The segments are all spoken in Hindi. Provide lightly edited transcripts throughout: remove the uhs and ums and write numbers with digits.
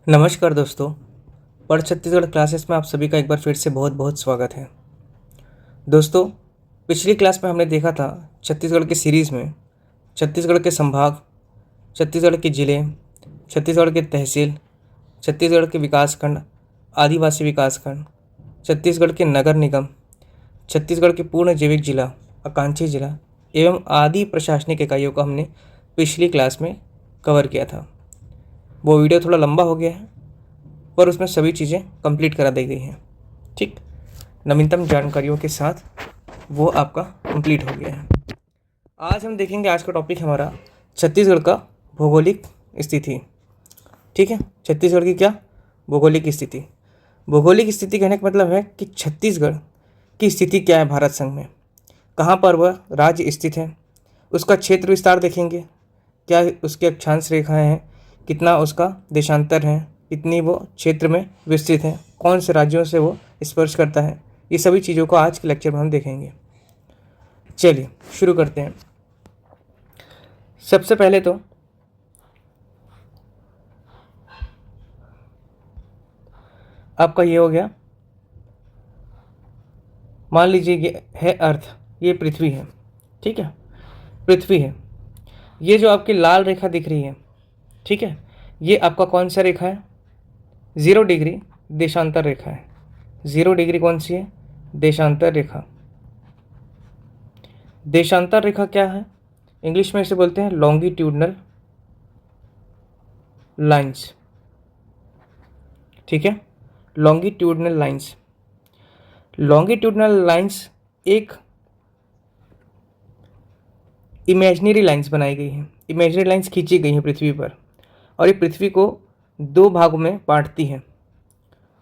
नमस्कार दोस्तों। पढ़ छत्तीसगढ़ क्लासेस में आप सभी का एक बार फिर से बहुत बहुत स्वागत है। दोस्तों, पिछली क्लास में हमने देखा था छत्तीसगढ़ के सीरीज़ में छत्तीसगढ़ के संभाग, छत्तीसगढ़ के ज़िले, छत्तीसगढ़ के तहसील, छत्तीसगढ़ के विकासखंड, आदिवासी विकासखंड, छत्तीसगढ़ के नगर निगम, छत्तीसगढ़ के पूर्ण जैविक जिला, आकांक्षी जिला एवं आदि प्रशासनिक इकाइयों को हमने पिछली क्लास में कवर किया था। वो वीडियो थोड़ा लंबा हो गया है पर उसमें सभी चीज़ें कंप्लीट करा दी गई हैं। ठीक, नवीनतम जानकारियों के साथ वो आपका कंप्लीट हो गया है। आज हम देखेंगे, आज का टॉपिक हमारा छत्तीसगढ़ का भौगोलिक स्थिति। ठीक है, छत्तीसगढ़ की क्या भौगोलिक स्थिति। भौगोलिक स्थिति कहने का मतलब है कि छत्तीसगढ़ की स्थिति क्या है भारत संघ में, कहाँ पर वह राज्य स्थित है, उसका क्षेत्र विस्तार देखेंगे, क्या उसके अक्षांश रेखाएं हैं, कितना उसका देशांतर है, कितनी वो क्षेत्र में विस्तृत है, कौन से राज्यों से वो स्पर्श करता है। ये सभी चीज़ों को आज के लेक्चर में हम देखेंगे। चलिए शुरू करते हैं। सबसे पहले तो आपका ये हो गया, मान लीजिए ये है अर्थ, ये पृथ्वी है। ठीक है, पृथ्वी है। ये जो आपकी लाल रेखा दिख रही है, ठीक है, ये आपका कौन सा रेखा है? 0 डिग्री देशांतर रेखा है। 0 डिग्री कौन सी है? देशांतर रेखा। देशांतर रेखा क्या है? इंग्लिश में इसे बोलते हैं लॉन्गिट्यूडनल लाइंस। ठीक है, लॉन्गिट्यूडनल लाइंस। लॉन्गिट्यूडनल लाइंस एक इमेजिनरी लाइंस बनाई गई हैं, इमेजिनरी लाइंस खींची गई हैं पृथ्वी पर, और ये पृथ्वी को 2 भागों में बांटती हैं।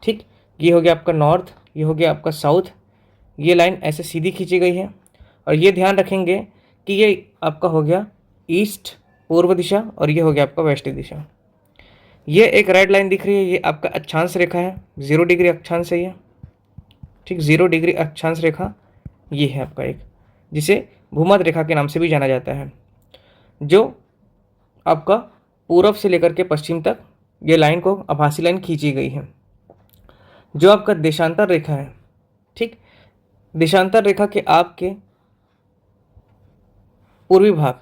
ठीक, ये हो गया आपका नॉर्थ, ये हो गया आपका साउथ। ये लाइन ऐसे सीधी खींची गई है, और ये ध्यान रखेंगे कि ये आपका हो गया ईस्ट पूर्व दिशा, और ये हो गया आपका वेस्ट दिशा। ये एक रेड लाइन दिख रही है, ये आपका अक्षांश रेखा है, 0 डिग्री अक्षांश है ये। ठीक, 0 डिग्री अक्षांश रेखा ये है आपका एक, जिसे भूमध्य रेखा के नाम से भी जाना जाता है, जो आपका पूर्व से लेकर के पश्चिम तक ये लाइन को आभासी लाइन खींची गई है। जो आपका देशांतर रेखा है, ठीक, देशांतर रेखा के आपके पूर्वी भाग,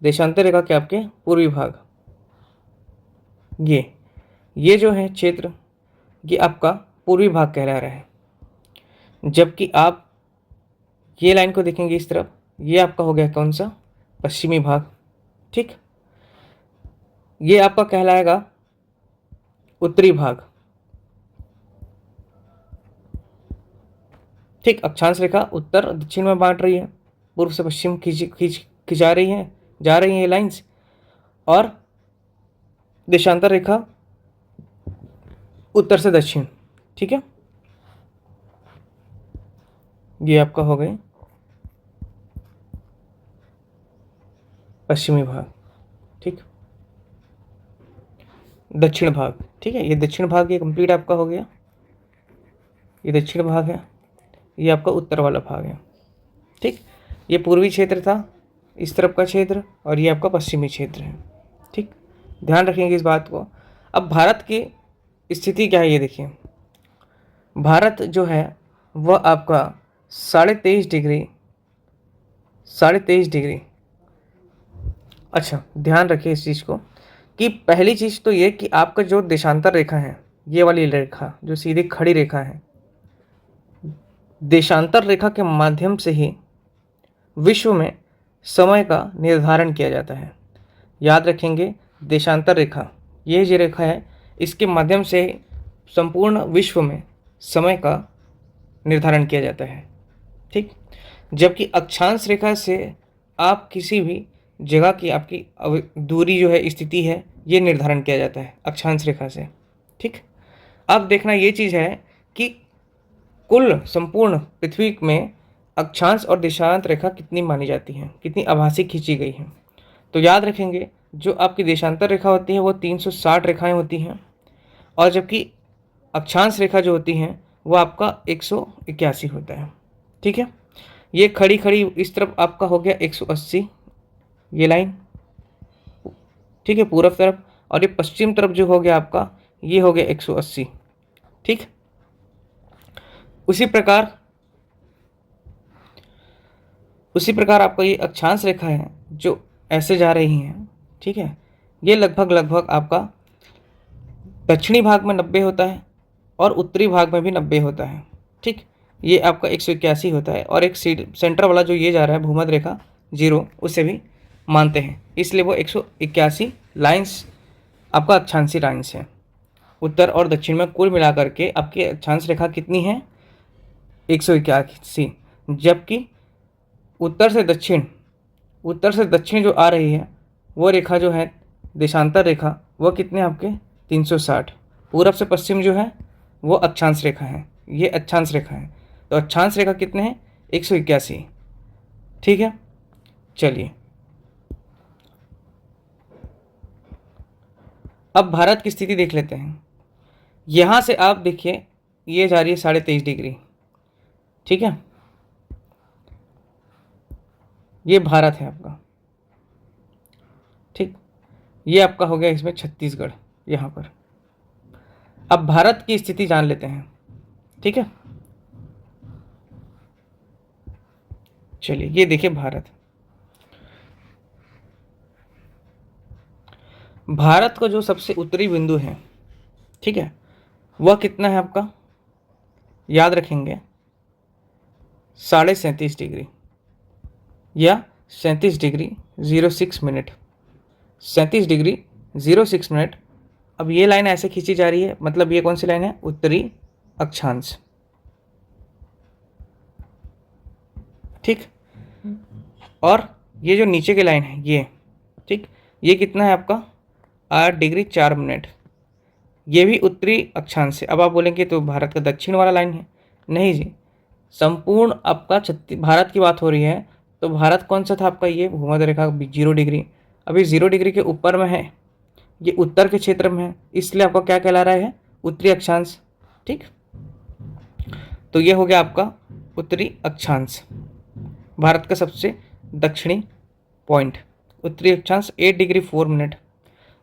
देशांतर रेखा के आपके पूर्वी भाग, ये जो है क्षेत्र, ये आपका पूर्वी भाग कहला रहा है। जबकि आप ये लाइन को देखेंगे इस तरफ, ये आपका हो गया कौन सा? पश्चिमी भाग। ठीक, ये आपका कहलाएगा उत्तरी भाग। ठीक, अक्षांश रेखा उत्तर और दक्षिण में बांट रही है, पूर्व से पश्चिम खिंचा रही है, जा रही है ये लाइंस, और देशांतर रेखा उत्तर से दक्षिण। ठीक है, ये आपका हो गए पश्चिमी भाग। ठीक, दक्षिण भाग। ठीक है, ये दक्षिण भाग, ये कंप्लीट आपका हो गया, ये दक्षिण भाग है, ये आपका उत्तर वाला भाग है। ठीक, ये पूर्वी क्षेत्र था, इस तरफ का क्षेत्र, और ये आपका पश्चिमी क्षेत्र है। ठीक, ध्यान रखेंगे इस बात को। अब भारत की स्थिति क्या है ये देखिए। भारत जो है वह आपका 23.5 डिग्री। अच्छा, ध्यान रखिए इस चीज़ को कि पहली चीज़ तो ये कि आपका जो देशांतर रेखा है, ये वाली रेखा जो सीधी खड़ी रेखा है, देशांतर रेखा के माध्यम से ही विश्व में समय का निर्धारण किया जाता है। याद रखेंगे, देशांतर रेखा, ये जो रेखा है, इसके माध्यम से संपूर्ण विश्व में समय का निर्धारण किया जाता है। ठीक, जबकि अक्षांश रेखा से आप किसी भी जगह की आपकी दूरी जो है, स्थिति है, ये निर्धारण किया जाता है अक्षांश रेखा से। ठीक, अब देखना ये चीज़ है कि कुल संपूर्ण पृथ्वी में अक्षांश और देशांत रेखा कितनी मानी जाती हैं, कितनी आभासी खींची गई हैं। तो याद रखेंगे, जो आपकी देशांतर रेखा होती है वो 360 रेखाएं होती हैं, और जबकि अक्षांश रेखा जो होती हैं वो आपका 181 होता है। ठीक है, ये खड़ी खड़ी इस तरफ आपका हो गया 180 ये लाइन। ठीक है, पूर्व तरफ, और ये पश्चिम तरफ जो हो गया आपका, ये हो गया 180। ठीक, उसी प्रकार आपका ये अक्षांश रेखा है जो ऐसे जा रही हैं। ठीक है, ये लगभग आपका दक्षिणी भाग में 90 होता है और उत्तरी भाग में भी 90 होता है। ठीक, ये आपका 181 होता है, और एक सेंटर वाला जो ये जा रहा है भूमध्य रेखा 0, उसे भी मानते हैं, इसलिए वो 181 लाइन्स आपका अक्षांशी लाइन्स है। उत्तर और दक्षिण में कुल मिलाकर के आपकी अक्षांश रेखा कितनी है? 181। जबकि उत्तर से दक्षिण जो आ रही है वो रेखा जो है देशांतर रेखा, वो कितने आपके 360। पूरब से पश्चिम जो है वो अक्षांश रेखा है, ये अक्षांश रेखा है। तो अक्षांश रेखा कितने हैं? 181। ठीक है, चलिए अब भारत की स्थिति देख लेते हैं। यहाँ से आप देखिए ये जा रही है 23.5 डिग्री। ठीक है, ये भारत है आपका। ठीक, ये आपका हो गया इसमें छत्तीसगढ़ यहाँ पर। अब भारत की स्थिति जान लेते हैं। ठीक है, चलिए ये देखिए भारत का जो सबसे उत्तरी बिंदु है, ठीक है, वह कितना है आपका? याद रखेंगे 37.5 डिग्री या 37 डिग्री 06 मिनट, 37 डिग्री 06 मिनट। अब ये लाइन ऐसे खींची जा रही है, मतलब ये कौन सी लाइन है? उत्तरी अक्षांश। ठीक, और ये जो नीचे की लाइन है ये, ठीक, ये कितना है आपका? 8 डिग्री 4 मिनट। ये भी उत्तरी अक्षांश है। अब आप बोलेंगे तो भारत का दक्षिण वाला लाइन है। नहीं जी, संपूर्ण आपका भारत की बात हो रही है, तो भारत कौन सा था आपका? ये भूमध्य रेखा 0 डिग्री। अभी 0 डिग्री के ऊपर में है, ये उत्तर के क्षेत्र में है, इसलिए आपका क्या कहला रहा है? उत्तरी अक्षांश। ठीक, तो ये हो गया आपका उत्तरी अक्षांश, भारत का सबसे दक्षिणी पॉइंट, उत्तरी अक्षांश 8 डिग्री 4 मिनट।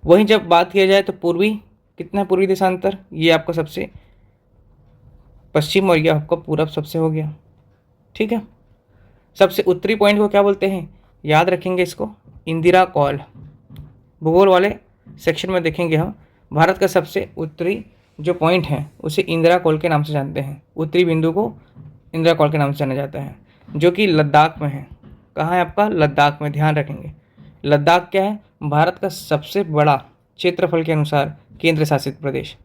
वहीं जब बात किया जाए तो पूर्वी, कितना पूर्वी देशांतर? ये आपका सबसे पश्चिम, और ये आपका पूरब सबसे हो गया। ठीक है, सबसे उत्तरी पॉइंट को क्या बोलते हैं? याद रखेंगे इसको, इंदिरा कॉल। भूगोल वाले सेक्शन में देखेंगे हम, भारत का सबसे उत्तरी जो पॉइंट है उसे इंदिरा कॉल के नाम से जानते हैं। उत्तरी बिंदु को इंदिरा कॉल के नाम से जाना जाता है, जो कि लद्दाख में है। कहाँ है आपका? लद्दाख में। ध्यान रखेंगे, लद्दाख क्या है? भारत का सबसे बड़ा क्षेत्रफल के अनुसार केंद्र शासित प्रदेश।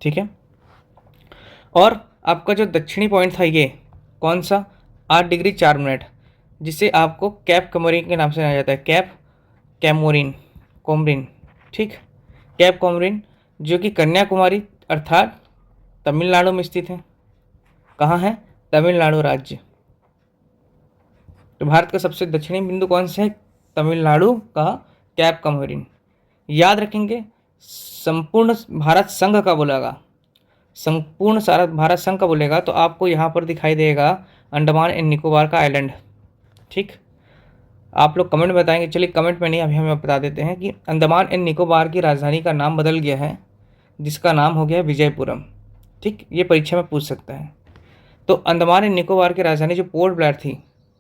ठीक है, और आपका जो दक्षिणी पॉइंट था ये कौन सा? 8 डिग्री 4 मिनट, जिसे आपको कैप कमोरिन के नाम से जाना जाता है। कैप कोमरिन। ठीक, कैप कोमरिन, जो कि कन्याकुमारी अर्थात तमिलनाडु में स्थित है। कहाँ है? तमिलनाडु राज्य। तो भारत का सबसे दक्षिणी बिंदु कौन सा है? तमिलनाडु का कैप कमोरिन। याद रखेंगे, संपूर्ण भारत संघ का बोलेगा, संपूर्ण सारा भारत संघ का बोलेगा तो आपको यहाँ पर दिखाई देगा अंडमान एंड निकोबार का आइलैंड। ठीक, आप लोग कमेंट में बताएंगे। चलिए कमेंट में नहीं, अभी हमें बता देते हैं कि अंडमान एंड निकोबार की राजधानी का नाम बदल गया है, जिसका नाम हो गया है विजयपुरम। ठीक, ये परीक्षा में पूछ सकता है। तो अंडमान एंड निकोबार की राजधानी जो पोर्ट ब्लेयर थी,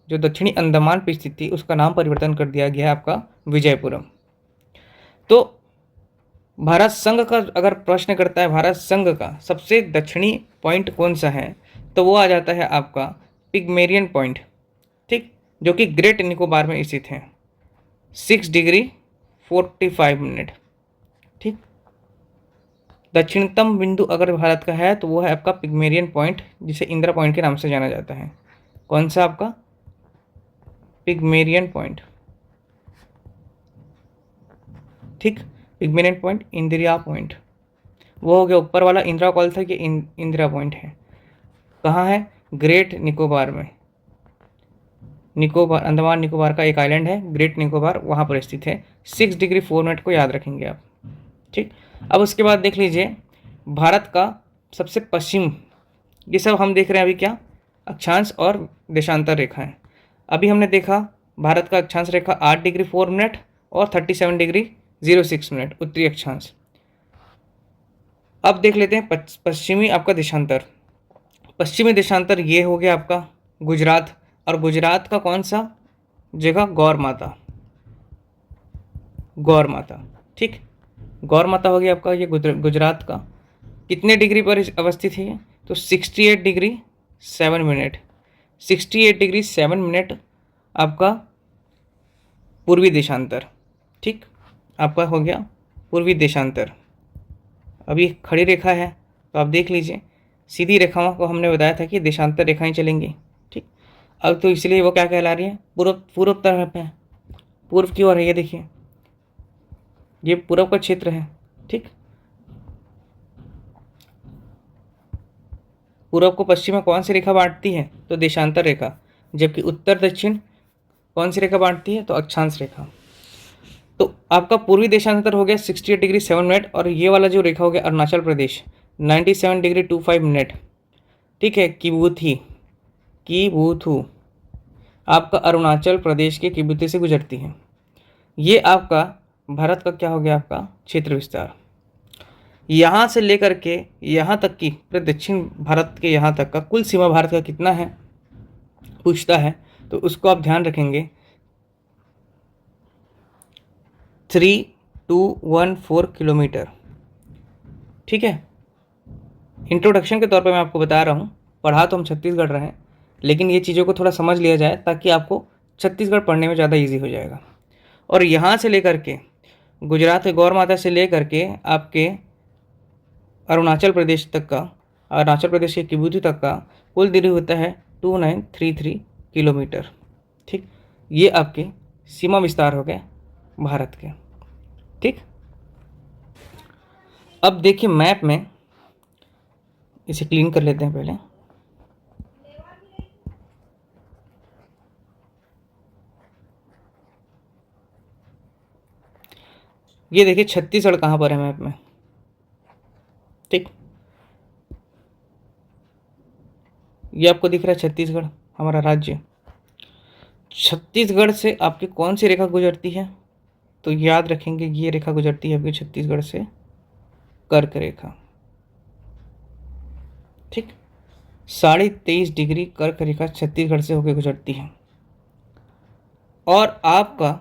जो दक्षिणी अंडमान पर स्थित थी, उसका नाम परिवर्तन कर दिया गया है आपका विजयपुरम। तो भारत संघ का अगर प्रश्न करता है, भारत संघ का सबसे दक्षिणी पॉइंट कौन सा है, तो वो आ जाता है आपका पिग्मेरियन पॉइंट। ठीक, जो कि ग्रेट निकोबार में स्थित है, 6 डिग्री 45 मिनट। ठीक, दक्षिणतम बिंदु अगर भारत का है तो वो है आपका पिग्मेरियन पॉइंट, जिसे इंदिरा पॉइंट के नाम से जाना जाता है। कौन सा आपका? पिग्मेरियन पॉइंट। ठीक, पिग्मेरियन पॉइंट, इंदिरा पॉइंट, वो हो गया ऊपर वाला। इंदिरा कॉल था कि इंदिरा पॉइंट है। कहाँ है? ग्रेट निकोबार में। निकोबार, अंडमान निकोबार का एक आइलैंड है ग्रेट निकोबार, वहाँ पर स्थित है। 6 डिग्री 4 मिनट को याद रखेंगे आप। ठीक, अब उसके बाद देख लीजिए भारत का सबसे पश्चिम, ये सब हम देख रहे हैं अभी क्या? अक्षांश और देशांतर रेखा है। अभी हमने देखा भारत का अक्षांश रेखा 8 डिग्री 4 मिनट और 37 डिग्री 06 मिनट उत्तरी अक्षांश। अब देख लेते हैं पश्चिमी आपका देशांतर। पश्चिमी देशांतर ये हो गया आपका गुजरात, और गुजरात का कौन सा जगह, गौर माता, गौर माता। ठीक, गौर माता हो गया आपका ये गुजरात का। कितने डिग्री पर अवस्थित है ये, तो 68 डिग्री 7 मिनट, 68 डिग्री 7 मिनट आपका पूर्वी देशांतर। ठीक, आपका हो गया पूर्वी देशांतर। अब ये खड़ी रेखा है तो आप देख लीजिए, सीधी रेखाओं को हमने बताया था कि देशांतर रेखाएं चलेंगी। ठीक, अब तो इसलिए वो क्या कहला रही है, पूर्व पूर्व तरफ है, पूर्व की ओर है। ये देखिए, ये पूर्व का क्षेत्र है। ठीक, पूर्व को पश्चिम में कौन सी रेखा बांटती है, तो देशांतर रेखा, जबकि उत्तर दक्षिण कौन सी रेखा बांटती है, तो अक्षांश रेखा। तो आपका पूर्वी देशांतर हो गया 68 डिग्री 7 मिनट, और ये वाला जो रेखा हो गया अरुणाचल प्रदेश 97 डिग्री 25 मिनट। ठीक है, किबुथु आपका अरुणाचल प्रदेश के किबुथु से गुजरती है। ये आपका भारत का क्या हो गया, आपका क्षेत्र विस्तार। यहाँ से लेकर के यहाँ तक की पूरे दक्षिण भारत के यहाँ तक का कुल सीमा भारत का कितना है पूछता है, तो उसको आप ध्यान रखेंगे 3214 किलोमीटर। ठीक है, इंट्रोडक्शन के तौर पे मैं आपको बता रहा हूँ, पढ़ा तो हम छत्तीसगढ़ रहे हैं, लेकिन ये चीज़ों को थोड़ा समझ लिया जाए ताकि आपको छत्तीसगढ़ पढ़ने में ज़्यादा इजी हो जाएगा। और यहाँ से लेकर के गुजरात के गौर माता से लेकर के आपके अरुणाचल प्रदेश तक का, अरुणाचल प्रदेश के किबुथु तक का कुल दूरी होता है 2933 किलोमीटर। ठीक, ये आपके सीमा विस्तार हो गए भारत के। ठीक, अब देखिए मैप में, इसे क्लीन कर लेते हैं पहले। ये देखिए छत्तीसगढ़ कहाँ पर है मैप में। ठीक, ये आपको दिख रहा है छत्तीसगढ़ हमारा राज्य। छत्तीसगढ़ से आपकी कौन सी रेखा गुजरती है, तो याद रखेंगे ये रेखा गुजरती है आपकी छत्तीसगढ़ से कर्क रेखा। ठीक, 23.5 डिग्री कर्क रेखा छत्तीसगढ़ से होकर गुजरती है। और आपका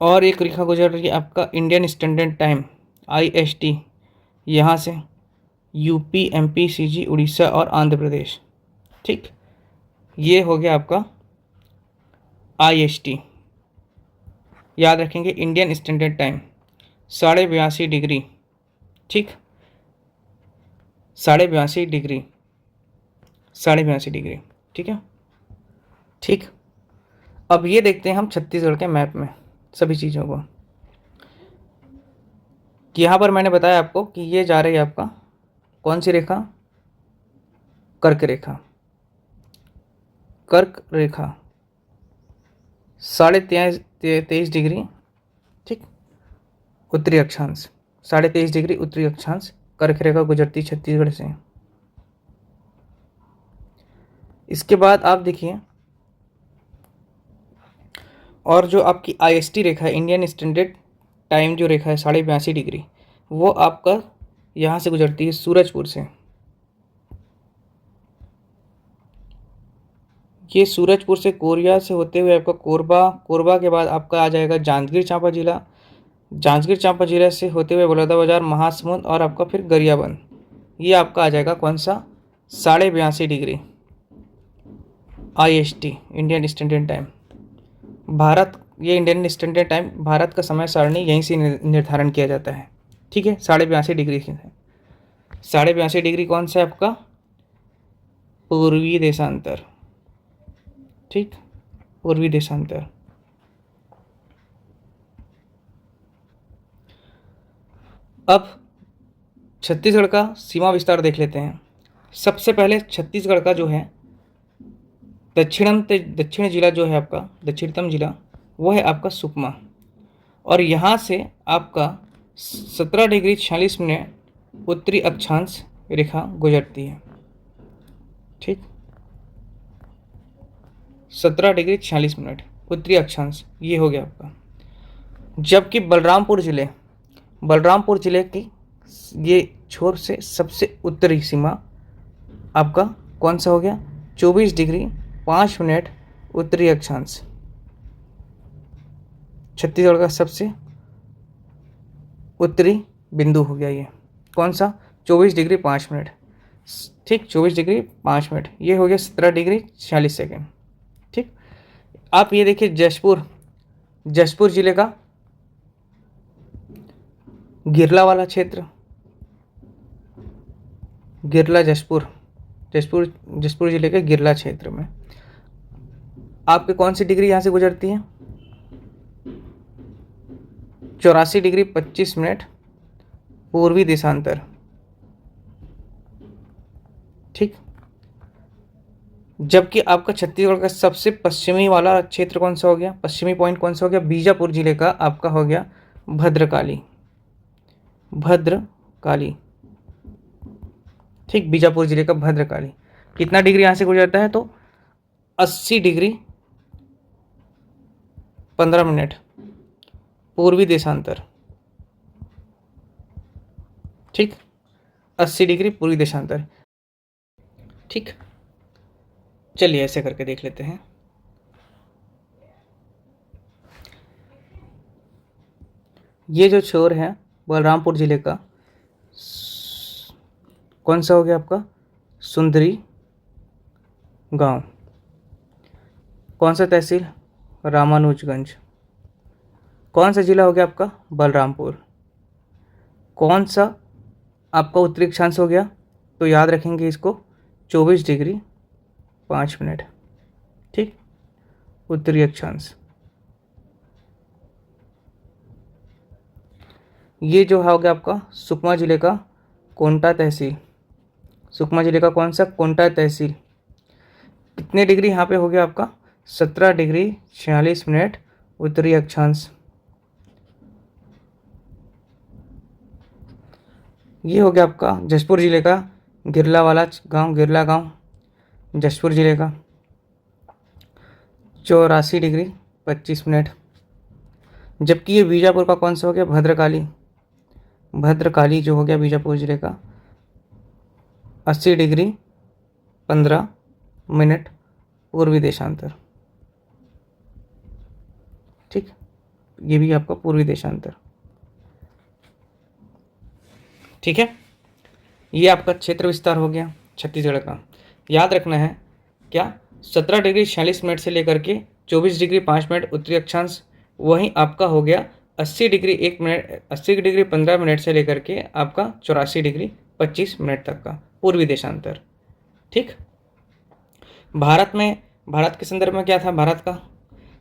और एक रेखा गुजर रही है आपका इंडियन स्टैंडर्ड टाइम IST, यहाँ से यूपी, MP, CG, उड़ीसा और आंध्र प्रदेश। ठीक, ये हो गया आपका IST, याद रखेंगे इंडियन स्टैंडर्ड टाइम 82.5 डिग्री। ठीक, 82.5 डिग्री, 82.5 डिग्री। ठीक है, ठीक, अब ये देखते हैं हम छत्तीसगढ़ के मैप में सभी चीज़ों को। यहाँ पर मैंने बताया आपको कि ये जा रही है आपका कौन सी रेखा, कर्क रेखा। कर्क रेखा 23.5 डिग्री, ठीक, उत्तरी अक्षांश, 23.5 डिग्री उत्तरी अक्षांश कर्क रेखा गुजरती छत्तीसगढ़ से। इसके बाद आप देखिए, और जो आपकी IST रेखा है इंडियन स्टैंडर्ड टाइम जो रेखा है 82.5 डिग्री, वो आपका यहाँ से गुजरती है सूरजपुर से। ये सूरजपुर से कोरिया से होते हुए आपका कोरबा, कोरबा के बाद आपका आ जाएगा जांजगीर चांपा जिला, जांजगीर चांपा जिला से होते हुए बलौदाबाजार, महासमुंद और आपका फिर गरियाबंद। ये आपका आ जाएगा कौन सा, 82.5 degree IST Indian standard time. Bharat, ये इंडियन स्टैंडर्ड टाइम भारत का समय सारणी यहीं से निर्धारण किया जाता है। ठीक है, 82.5 डिग्री है। 82.5 डिग्री कौन सा है आपका, पूर्वी देशांतर। ठीक, पूर्वी देशांतर। अब छत्तीसगढ़ का सीमा विस्तार देख लेते हैं। सबसे पहले छत्तीसगढ़ का जो है दक्षिण जिला जो है आपका, दक्षिणतम जिला वो है आपका सुकमा, और यहाँ से आपका 17 डिग्री 46 मिनट उत्तरी अक्षांश रेखा गुजरती है। ठीक, 17 डिग्री 46 मिनट उत्तरी अक्षांश, ये हो गया आपका। जबकि बलरामपुर जिले की ये छोर से सबसे उत्तरी सीमा आपका कौन सा हो गया, 24 डिग्री 5 मिनट उत्तरी अक्षांश। छत्तीसगढ़ का सबसे उत्तरी बिंदु हो गया ये, कौन सा, 24 डिग्री 5 मिनट। ठीक, 24 डिग्री 5 मिनट, ये हो गया 17 डिग्री 46 सेकेंड। ठीक, आप ये देखिए जशपुर जिले का गिरला वाला क्षेत्र, गिरला जशपुर जिले के गिरला क्षेत्र में आपके कौन सी डिग्री यहाँ से गुजरती है, 84 डिग्री 25 मिनट पूर्वी देशांतर। ठीक, जबकि आपका छत्तीसगढ़ का सबसे पश्चिमी वाला क्षेत्र कौन सा हो गया, पश्चिमी पॉइंट कौन सा हो गया, बीजापुर जिले का आपका हो गया भद्रकाली। ठीक, बीजापुर जिले का भद्रकाली कितना डिग्री यहाँ से गुजरता है, तो 80 डिग्री 15 मिनट पूर्वी देशांतर। ठीक, 80 डिग्री पूर्वी देशांतर। ठीक, चलिए ऐसे करके देख लेते हैं। ये जो छोर है बलरामपुर जिले का कौन सा हो गया आपका, सुंदरी गांव। कौन सा तहसील, रामानुजगंज। कौन सा जिला हो गया आपका, बलरामपुर। कौन सा आपका उत्तरी अक्षांश हो गया, तो याद रखेंगे इसको, 24 डिग्री 5 मिनट। ठीक, उत्तरी अक्षांश। ये जो हो गया आपका सुकमा जिले का कोंटा तहसील। सुकमा जिले का कौन सा, कोंटा तहसील। कितने डिग्री यहाँ पे हो गया आपका, 17 डिग्री 46 मिनट उत्तरी अक्षांश। ये हो गया आपका जशपुर जिले का गिरला गांव जशपुर जिले का 84 डिग्री 25 मिनट। जबकि ये बीजापुर का कौन सा हो गया, भद्रकाली जो हो गया बीजापुर जिले का 80 डिग्री 15 मिनट पूर्वी देशांतर। ठीक, ये भी आपका पूर्वी देशांतर। ठीक है, ये आपका क्षेत्र विस्तार हो गया छत्तीसगढ़ का। याद रखना है क्या, 17 डिग्री 46 मिनट से लेकर के 24 डिग्री 5 मिनट उत्तरी अक्षांश, वहीं आपका हो गया 80 डिग्री 15 मिनट से लेकर के आपका 84 डिग्री 25 मिनट तक का पूर्वी देशांतर। ठीक, भारत के संदर्भ में क्या था भारत का,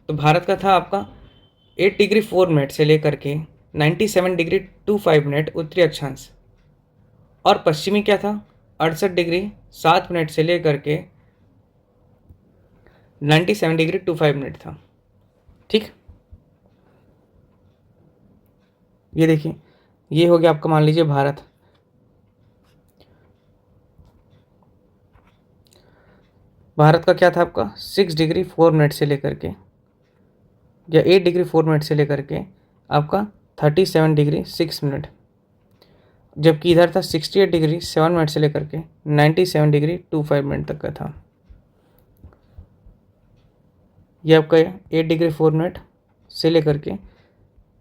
तो भारत का था आपका 8 डिग्री 4 मिनट से लेकर के 97 डिग्री 25 मिनट उत्तरी अक्षांश, और पश्चिमी क्या था 68 डिग्री 7 मिनट से लेकर के 97 डिग्री 25 मिनट था। ठीक, ये देखिए, ये हो गया आपका, मान लीजिए भारत का क्या था आपका 6 डिग्री 4 मिनट से लेकर के, या 8 डिग्री 4 मिनट से लेकर के आपका 37 डिग्री 6 मिनट, जबकि इधर था 68 डिग्री 7 मिनट से लेकर के 97 डिग्री 25 मिनट तक का था। यह आपका 8 डिग्री 4 मिनट से लेकर के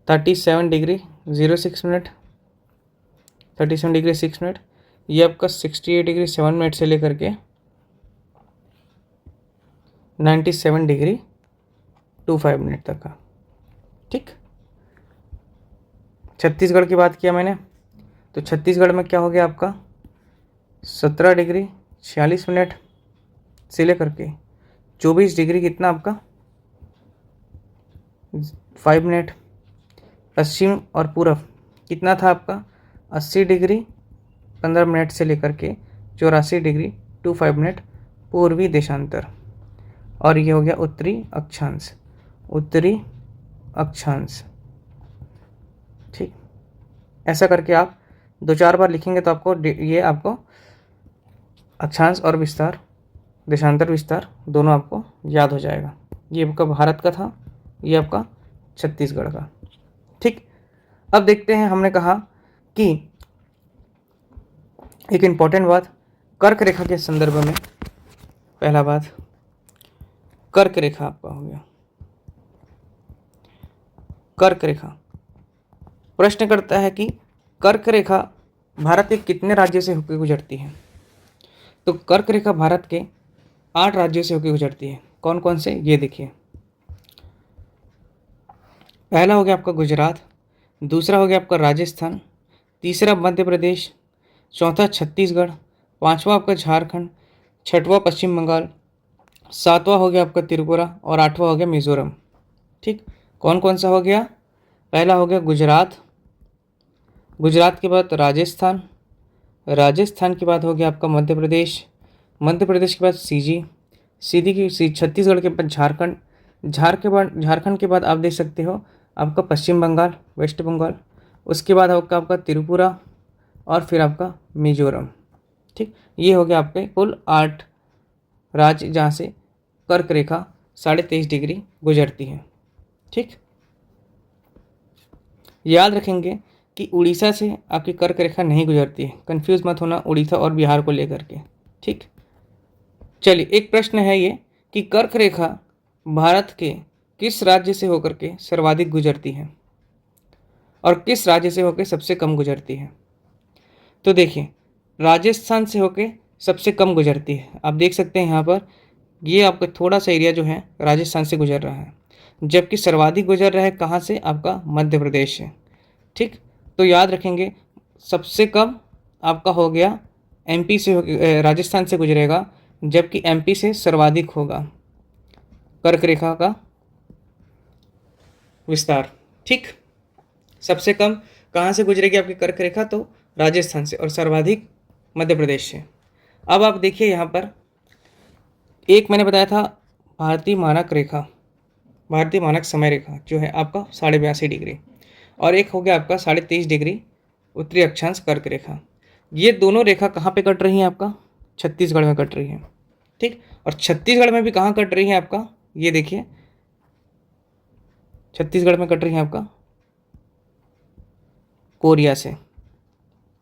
37 डिग्री 06 मिनट, 37 डिग्री 6 मिनट। ये आपका 68 डिग्री 7 मिनट से लेकर के 97 डिग्री 25 मिनट तक का। ठीक, छत्तीसगढ़ की बात किया मैंने, तो छत्तीसगढ़ में क्या हो गया आपका 17 डिग्री 46 मिनट से लेकर के 24 डिग्री कितना आपका 5 मिनट। पश्चिम और पूर्व कितना था आपका 80 डिग्री 15 मिनट से लेकर के 84 डिग्री 25 मिनट पूर्वी देशांतर। और ये हो गया उत्तरी अक्षांश। ठीक, ऐसा करके आप 2-4 बार लिखेंगे तो आपको ये आपको अक्षांश और विस्तार, देशांतर विस्तार दोनों आपको याद हो जाएगा। ये आपका भारत का था, ये आपका छत्तीसगढ़ का। ठीक। अब देखते हैं, हमने कहा कि एक इम्पॉर्टेंट बात कर्क रेखा के संदर्भ में, पहला बात कर्क रेखा आपका हो गया। कर्क रेखा प्रश्न करता है कि कर्क रेखा भारत के कितने राज्यों से होकर गुजरती है। तो कर्क रेखा भारत के 8 राज्यों से होकर गुजरती है। कौन कौन से, ये देखिए। पहला हो गया आपका गुजरात, दूसरा हो गया आपका राजस्थान, तीसरा मध्य प्रदेश, चौथा छत्तीसगढ़, पांचवा आपका झारखंड, छठवां पश्चिम बंगाल, सातवां हो गया आपका त्रिपुरा और आठवां हो गया मिजोरम। ठीक, कौन कौन सा हो गया। पहला हो गया गुजरात, गुजरात के बाद राजस्थान, राजस्थान के बाद हो गया आपका मध्य प्रदेश, मध्य प्रदेश के बाद छत्तीसगढ़ के बाद झारखंड, झारखंड के बाद आप देख सकते हो आपका पश्चिम बंगाल, वेस्ट बंगाल, उसके बाद होगा आपका त्रिपुरा और फिर आपका मिजोरम। ठीक, ये हो गया आपके कुल 8 राज्य जहाँ से कर्क रेखा 23.5 डिग्री गुजरती है। ठीक, याद रखेंगे कि उड़ीसा से आपकी कर्क रेखा नहीं गुजरती है, कंफ्यूज मत होना उड़ीसा और बिहार को लेकर के। ठीक, चलिए एक प्रश्न है ये कि कर्क रेखा भारत के किस राज्य से होकर के सर्वाधिक गुजरती है और किस राज्य से होकर सबसे कम गुजरती है। तो देखिए, राजस्थान से होकर सबसे कम गुजरती है। आप देख सकते हैं यहाँ पर, ये आपका थोड़ा सा एरिया जो है राजस्थान से गुजर रहा है, जबकि सर्वाधिक गुजर रहा है कहाँ से, आपका मध्य प्रदेश से। ठीक, तो याद रखेंगे सबसे कम आपका हो गया एमपी से, राजस्थान से गुजरेगा, जबकि एमपी से सर्वाधिक होगा कर्क रेखा का विस्तार। ठीक, सबसे कम कहाँ से गुजरेगी आपकी कर्क रेखा, तो राजस्थान से, और सर्वाधिक मध्य प्रदेश से। अब आप देखिए यहाँ पर, एक मैंने बताया था भारतीय मानक रेखा, भारतीय मानक समय रेखा जो है आपका 82.5 डिग्री, और एक हो गया आपका 23.5 डिग्री उत्तरी अक्षांश कर्क रेखा। ये दोनों रेखा कहाँ पे कट रही हैं, आपका छत्तीसगढ़ में कट रही है। ठीक, और छत्तीसगढ़ में भी कहाँ कट रही है आपका, ये देखिए छत्तीसगढ़ में कट रही है आपका कोरिया से।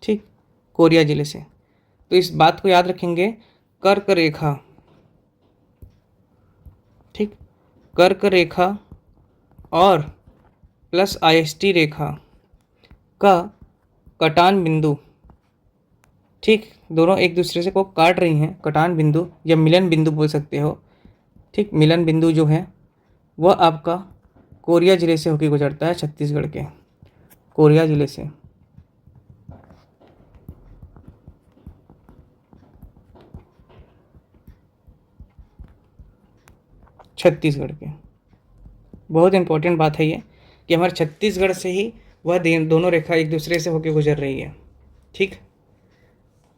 ठीक, कोरिया जिले से। तो इस बात को याद रखेंगे, कर्क रेखा, ठीक, कर्क रेखा और प्लस आईएसटी रेखा का कटान बिंदु, ठीक, दोनों एक दूसरे से को काट रही हैं, कटान बिंदु या मिलन बिंदु बोल सकते हो। ठीक, मिलन बिंदु जो है वह आपका कोरिया जिले से होकर गुजरता है, छत्तीसगढ़ के कोरिया जिले से। छत्तीसगढ़ के, बहुत इंपॉर्टेंट बात है ये कि हमारे छत्तीसगढ़ से ही वह दोनों रेखा एक दूसरे से होकर गुजर रही है। ठीक,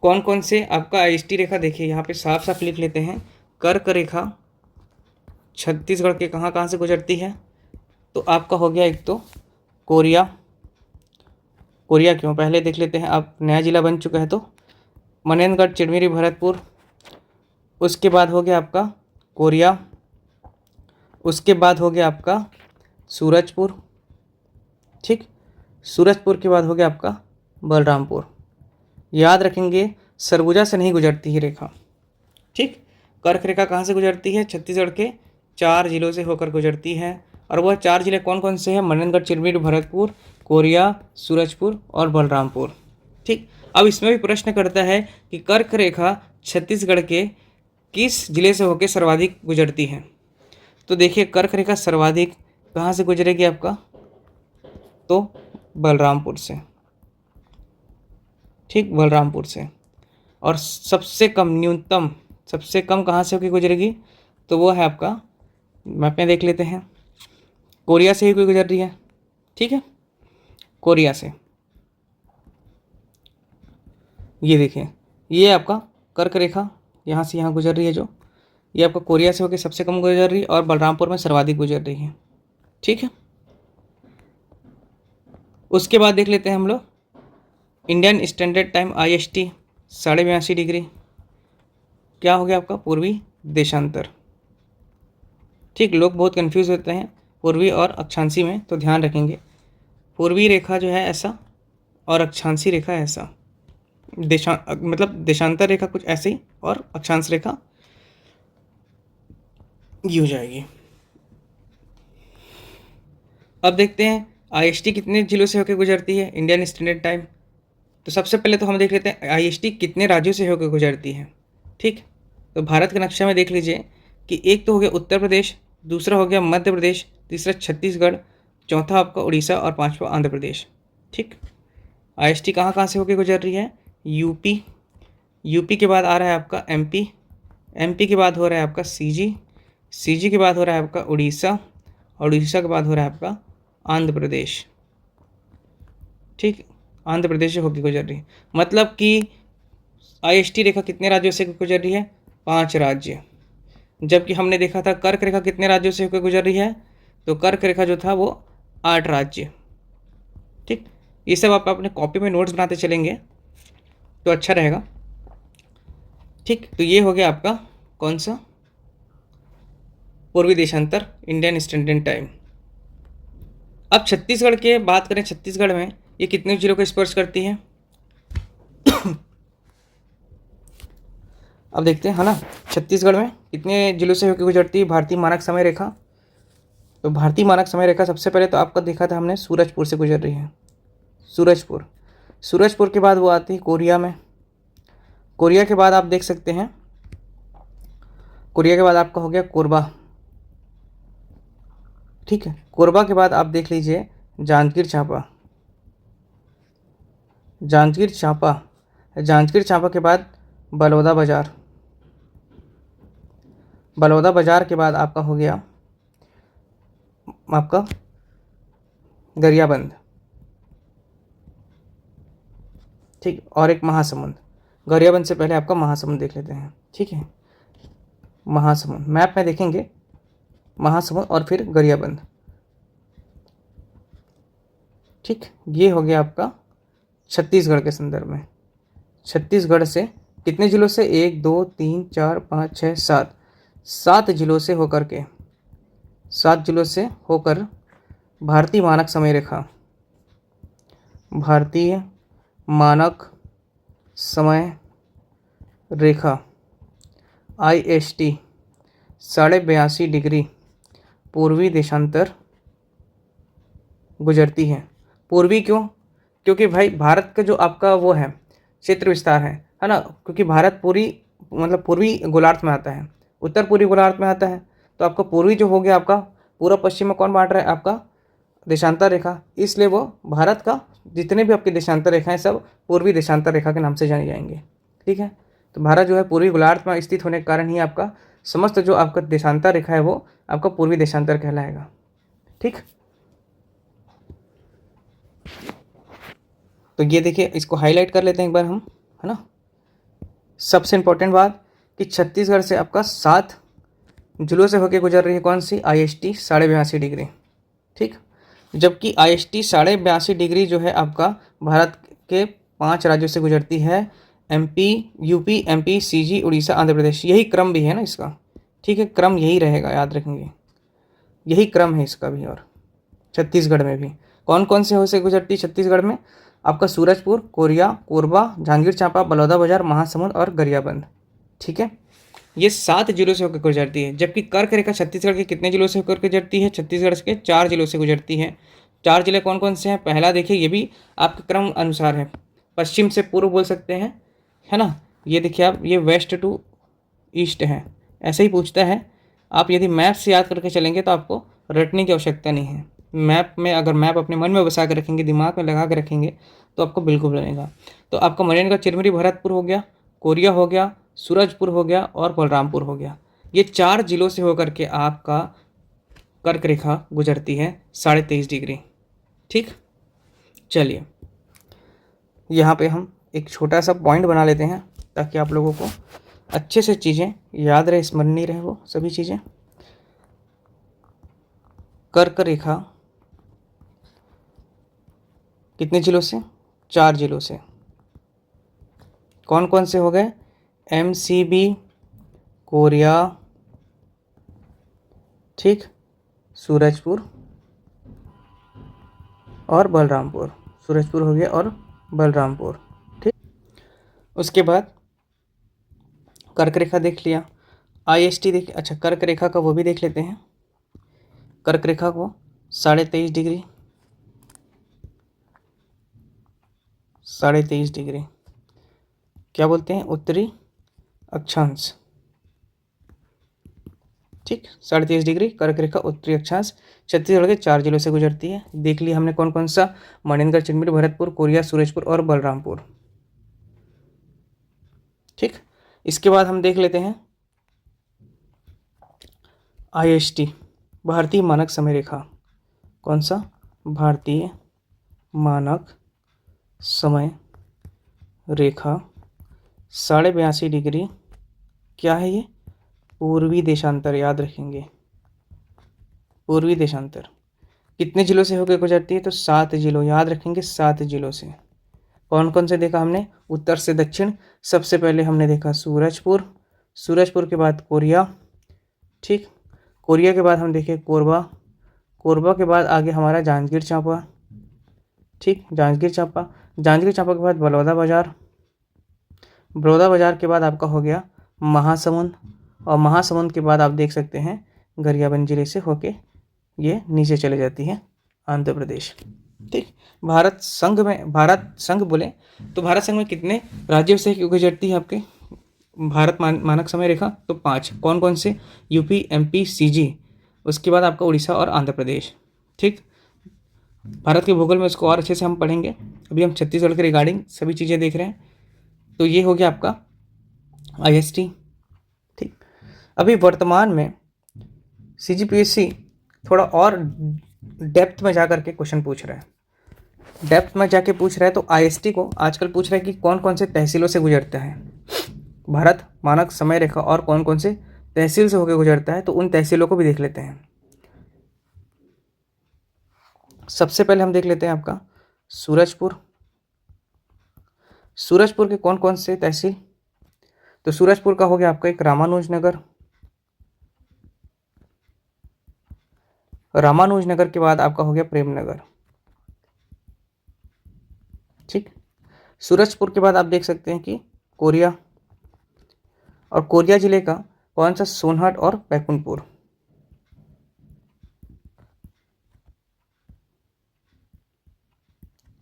कौन कौन से आपका आईएसटी रेखा देखिए यहाँ पे साफ साफ लिख लेते हैं। कर्क रेखा छत्तीसगढ़ के कहाँ कहाँ से गुजरती है, तो आपका हो गया एक तो कोरिया, कोरिया क्यों पहले देख लेते हैं, आप नया जिला बन चुका है तो मनेन्द्रगढ़, चिड़मिरी, भरतपुर, उसके बाद हो गया आपका कोरिया, उसके बाद हो गया आपका सूरजपुर। ठीक, सूरजपुर के बाद हो गया आपका बलरामपुर। याद रखेंगे सरगुजा से नहीं गुजरती है रेखा। ठीक, कर्क रेखा कहाँ से गुजरती है, छत्तीसगढ़ के 4 जिलों से होकर गुजरती है, और वह 4 जिले कौन कौन से हैं, मनेन्द्रगढ़, चिरमिर, भरतपुर, कोरिया, सूरजपुर और बलरामपुर। ठीक, अब इसमें भी प्रश्न करता है कि कर्क रेखा छत्तीसगढ़ के किस जिले से होकर सर्वाधिक गुजरती है। तो देखिए कर्क रेखा सर्वाधिक कहाँ से गुजरेगी आपका, तो बलरामपुर से। ठीक, बलरामपुर से। और सबसे कम, न्यूनतम सबसे कम कहाँ से होकर गुजरेगी, तो वो है आपका, मैप में देख लेते हैं, कोरिया से ही कोई गुजर रही है। ठीक है, कोरिया से, ये देखिए ये आपका कर्क रेखा यहाँ से यहाँ गुजर रही है, जो ये आपका कोरिया से होकर सबसे कम गुजर रही है और बलरामपुर में सर्वाधिक गुजर रही है। ठीक है, उसके बाद देख लेते हैं हम लोग Indian standard time IST 82.5 degree, क्या हो गया आपका पूर्वी देशांतर। ठीक, लोग बहुत कंफ्यूज होते हैं पूर्वी और अक्षांशी में, तो ध्यान रखेंगे पूर्वी रेखा जो है ऐसा और अक्षांशी रेखा ऐसा, मतलब देशांतर रेखा कुछ ऐसे ही और अक्षांश रेखा ये हो जाएगी। अब देखते हैं आईएसटी कितने जिलों से होकर गुजरती है, इंडियन स्टैंडर्ड टाइम। तो सबसे पहले तो हम देख लेते हैं आईएसटी कितने राज्यों से होकर गुजरती है। ठीक, तो भारत के नक्शे में देख लीजिए कि एक तो हो गया उत्तर प्रदेश, दूसरा हो गया मध्य प्रदेश, तीसरा छत्तीसगढ़, चौथा आपका उड़ीसा और पांचवा आंध्र प्रदेश। ठीक, आईएसटी कहाँ कहाँ से होकर गुजर रही है, यूपी, यूपी के बाद आ रहा है आपका एमपी, एमपी के बाद हो रहा है आपका सीजी, सीजी के बाद हो रहा है आपका उड़ीसा और उड़ीसा के बाद हो रहा है आपका आंध्र प्रदेश। ठीक, आंध्र प्रदेश से होकर गुजर रही है, मतलब कि आईएसटी रेखा कितने राज्यों से गुजर रही है, 5 राज्य। जबकि हमने देखा था कर्क रेखा कितने राज्यों से होकर गुजर रही है, तो कर्क रेखा जो था वो 8 राज्य। ठीक, ये सब आप अपने कॉपी में नोट्स बनाते चलेंगे तो अच्छा रहेगा। ठीक, तो ये हो गया आपका कौन सा, पूर्वी देशांतर इंडियन स्टैंडर्ड टाइम। अब छत्तीसगढ़ के बात करें, छत्तीसगढ़ में ये कितने जिलों को स्पर्श करती है अब देखते हैं, है ना, छत्तीसगढ़ में कितने जिलों से होकर गुजरती है भारतीय मानक समय रेखा। तो भारतीय मानक समय रेखा सबसे पहले तो आपका देखा था हमने सूरजपुर से गुजर रही है, सूरजपुर, सूरजपुर के बाद वो आती है कोरिया में, कोरिया के बाद आप देख सकते हैं, कोरिया के बाद आपका हो गया कोरबा। ठीक है, कोरबा के बाद आप देख लीजिए जांजगीर चांपा, जांजगीर चांपा, जांजगीर चांपा के बाद बलौदा बाजार, बलौदा बाजार के बाद आपका हो गया आपका गरियाबंद। ठीक, और एक महासमुंद, गरियाबंद से पहले आपका महासमुंद देख लेते हैं। ठीक है, महासमुंद मैप में देखेंगे, महासमुंद और फिर गरियाबंद। ठीक, ये हो गया आपका छत्तीसगढ़ के संदर्भ में। छत्तीसगढ़ से कितने जिलों से, 1 2 3 4 5 6 7, 7 जिलों से होकर के, 7 जिलों से होकर भारतीय मानक समय रेखा, भारतीय मानक समय रेखा आईएसटी 82.5 डिग्री पूर्वी देशांतर गुजरती है। पूर्वी क्यों, क्योंकि भाई भारत का जो आपका वो है क्षेत्र विस्तार है ना, क्योंकि भारत पूरी मतलब पूर्वी गोलार्ध में आता है, उत्तर पूर्वी गोलार्ध में आता है, तो आपका पूर्वी जो हो गया आपका पूरा पश्चिम में कौन बांट रहा है, आपका देशांतर रेखा, इसलिए वो भारत का जितने भी आपके देशांतर रेखाएं सब पूर्वी देशांतर रेखा के नाम से जानी जाएंगे। ठीक है, तो भारत जो है पूर्वी गोलार्ध में स्थित होने के कारण ही आपका समस्त जो आपका देशांतर रेखा है वो आपका पूर्वी देशांतर कहलाएगा। ठीक, तो ये देखिए, इसको हाईलाइट कर लेते हैं एक बार हम, है ना। सबसे इम्पोर्टेंट बात कि छत्तीसगढ़ से आपका 7 जिलों से होकर गुजर रही है कौन सी, आईएसटी 82.5 डिग्री। ठीक, जबकि आईएसटी 82.5 डिग्री जो है आपका भारत के 5 राज्यों से गुजरती है, MP, UP, MP, CG, Orissa, Andhra Pradesh. यही क्रम भी है ना इसका, ठीक है, क्रम यही रहेगा, याद रखेंगे, यही क्रम है इसका भी। और छत्तीसगढ़ में भी कौन कौन से हो से गुजरती है छत्तीसगढ़ में, आपका सूरजपुर, कोरिया, कोरबा, जांजगीर चांपा, बलौदाबाजार, महासमुंद और गरियाबंद। ठीक है, ये 7 जिलों से होकर गुजरती है। जबकि कर्क रेखा छत्तीसगढ़ के कितने जिलों से होकर गुजरती है, छत्तीसगढ़ के 4 जिलों से गुजरती है। 4 जिले कौन कौन से हैं, पहला देखिए, ये भी आपके क्रम अनुसार है, पश्चिम से पूर्व बोल सकते हैं, है ना। ये देखिए आप, ये वेस्ट टू ईस्ट है, ऐसे ही पूछता है। आप यदि मैप से याद करके चलेंगे तो आपको रटने की आवश्यकता नहीं है। मैप में अगर मैप अपने मन में बसा के रखेंगे, दिमाग में लगा के रखेंगे तो आपको बिल्कुल बनेगा। तो आपका मनेन का चिरमिरी भरतपुर हो गया, कोरिया हो गया, सूरजपुर हो गया और बलरामपुर हो गया। ये 4 जिलों से होकर के आपका कर्क रेखा गुजरती है 23.5 डिग्री। ठीक, चलिए यहाँ पे हम एक छोटा सा पॉइंट बना लेते हैं ताकि आप लोगों को अच्छे से चीज़ें याद रहे, स्मरणीय रहे वो सभी चीज़ें। कर्क रेखा कितने जिलों से, 4 जिलों से। कौन कौन से हो गए, एमसीबी, कोरिया, ठीक, सूरजपुर और बलरामपुर, सूरजपुर हो गया और बलरामपुर। ठीक, उसके बाद कर्क रेखा देख लिया, IST देख, अच्छा कर्क रेखा का वो भी देख लेते हैं। कर्क रेखा को 23.5 डिग्री, 23.5 डिग्री क्या बोलते हैं, उत्तरी अक्षांश। ठीक, 23.5 डिग्री कर्क रेखा उत्तरी अक्षांश छत्तीसगढ़ के 4 जिलों से गुजरती है। देख लिया हमने कौन कौन सा, मनेन्द्रगढ़, चिरमिर, भरतपुर, कोरिया, सूरजपुर और बलरामपुर। ठीक, इसके बाद हम देख लेते हैं IST, भारतीय मानक समय रेखा। कौन सा, भारतीय मानक समय रेखा 82.5 डिग्री। क्या है ये, पूर्वी देशांतर, याद रखेंगे पूर्वी देशांतर। कितने जिलों से होकर गुजरती है, तो 7 जिलों, याद रखेंगे 7 जिलों से। कौन कौन से देखा हमने, उत्तर से दक्षिण। सबसे पहले हमने देखा सूरजपुर, सूरजपुर के बाद कोरिया। ठीक, कोरिया के बाद हम देखे कोरबा, कोरबा के बाद आगे हमारा जांजगीर चांपा। ठीक, जांजगीर चांपा, जांजगीर चांपा के बाद बलौदा बाजार, बलौदा बाजार के बाद आपका हो गया महासमुंद, और महासमुंद के बाद आप देख सकते हैं गरियाबंद जिले से होके ये नीचे चले जाती है आंध्र प्रदेश। ठीक, भारत संघ बोले तो भारत संघ में कितने राज्यों से गुजरती है आपके भारत मानक समय रेखा, तो 5। कौन कौन से, UP, MP, CG, उसके बाद आपका उड़ीसा और आंध्र प्रदेश। ठीक, भारत के भूगोल में इसको और अच्छे से हम पढ़ेंगे, अभी हम छत्तीसगढ़ के रिगार्डिंग सभी चीज़ें देख रहे हैं। तो ये हो गया आपका IST। ठीक, अभी वर्तमान में CGPSC थोड़ा और डेप्थ में जा करके क्वेश्चन पूछ रहा है, डेप्थ में जाके पूछ रहा है। तो IST को आजकल पूछ रहा है कि कौन कौन से तहसीलों से गुजरता है भारत मानक समय रेखा, और कौन कौन से तहसील से होकर गुजरता है, तो उन तहसीलों को भी देख लेते हैं। सबसे पहले हम देख लेते हैं आपका सूरजपुर, सूरजपुर के कौन कौन से तहसील, तो सूरजपुर का हो गया आपका एक रामानुज नगर, रामानुज नगर के बाद आपका हो गया प्रेमनगर। ठीक, सूरजपुर के बाद आप देख सकते हैं कि कोरिया, और कोरिया जिले का कौन सा, सोनहट और बैकुंठपुर।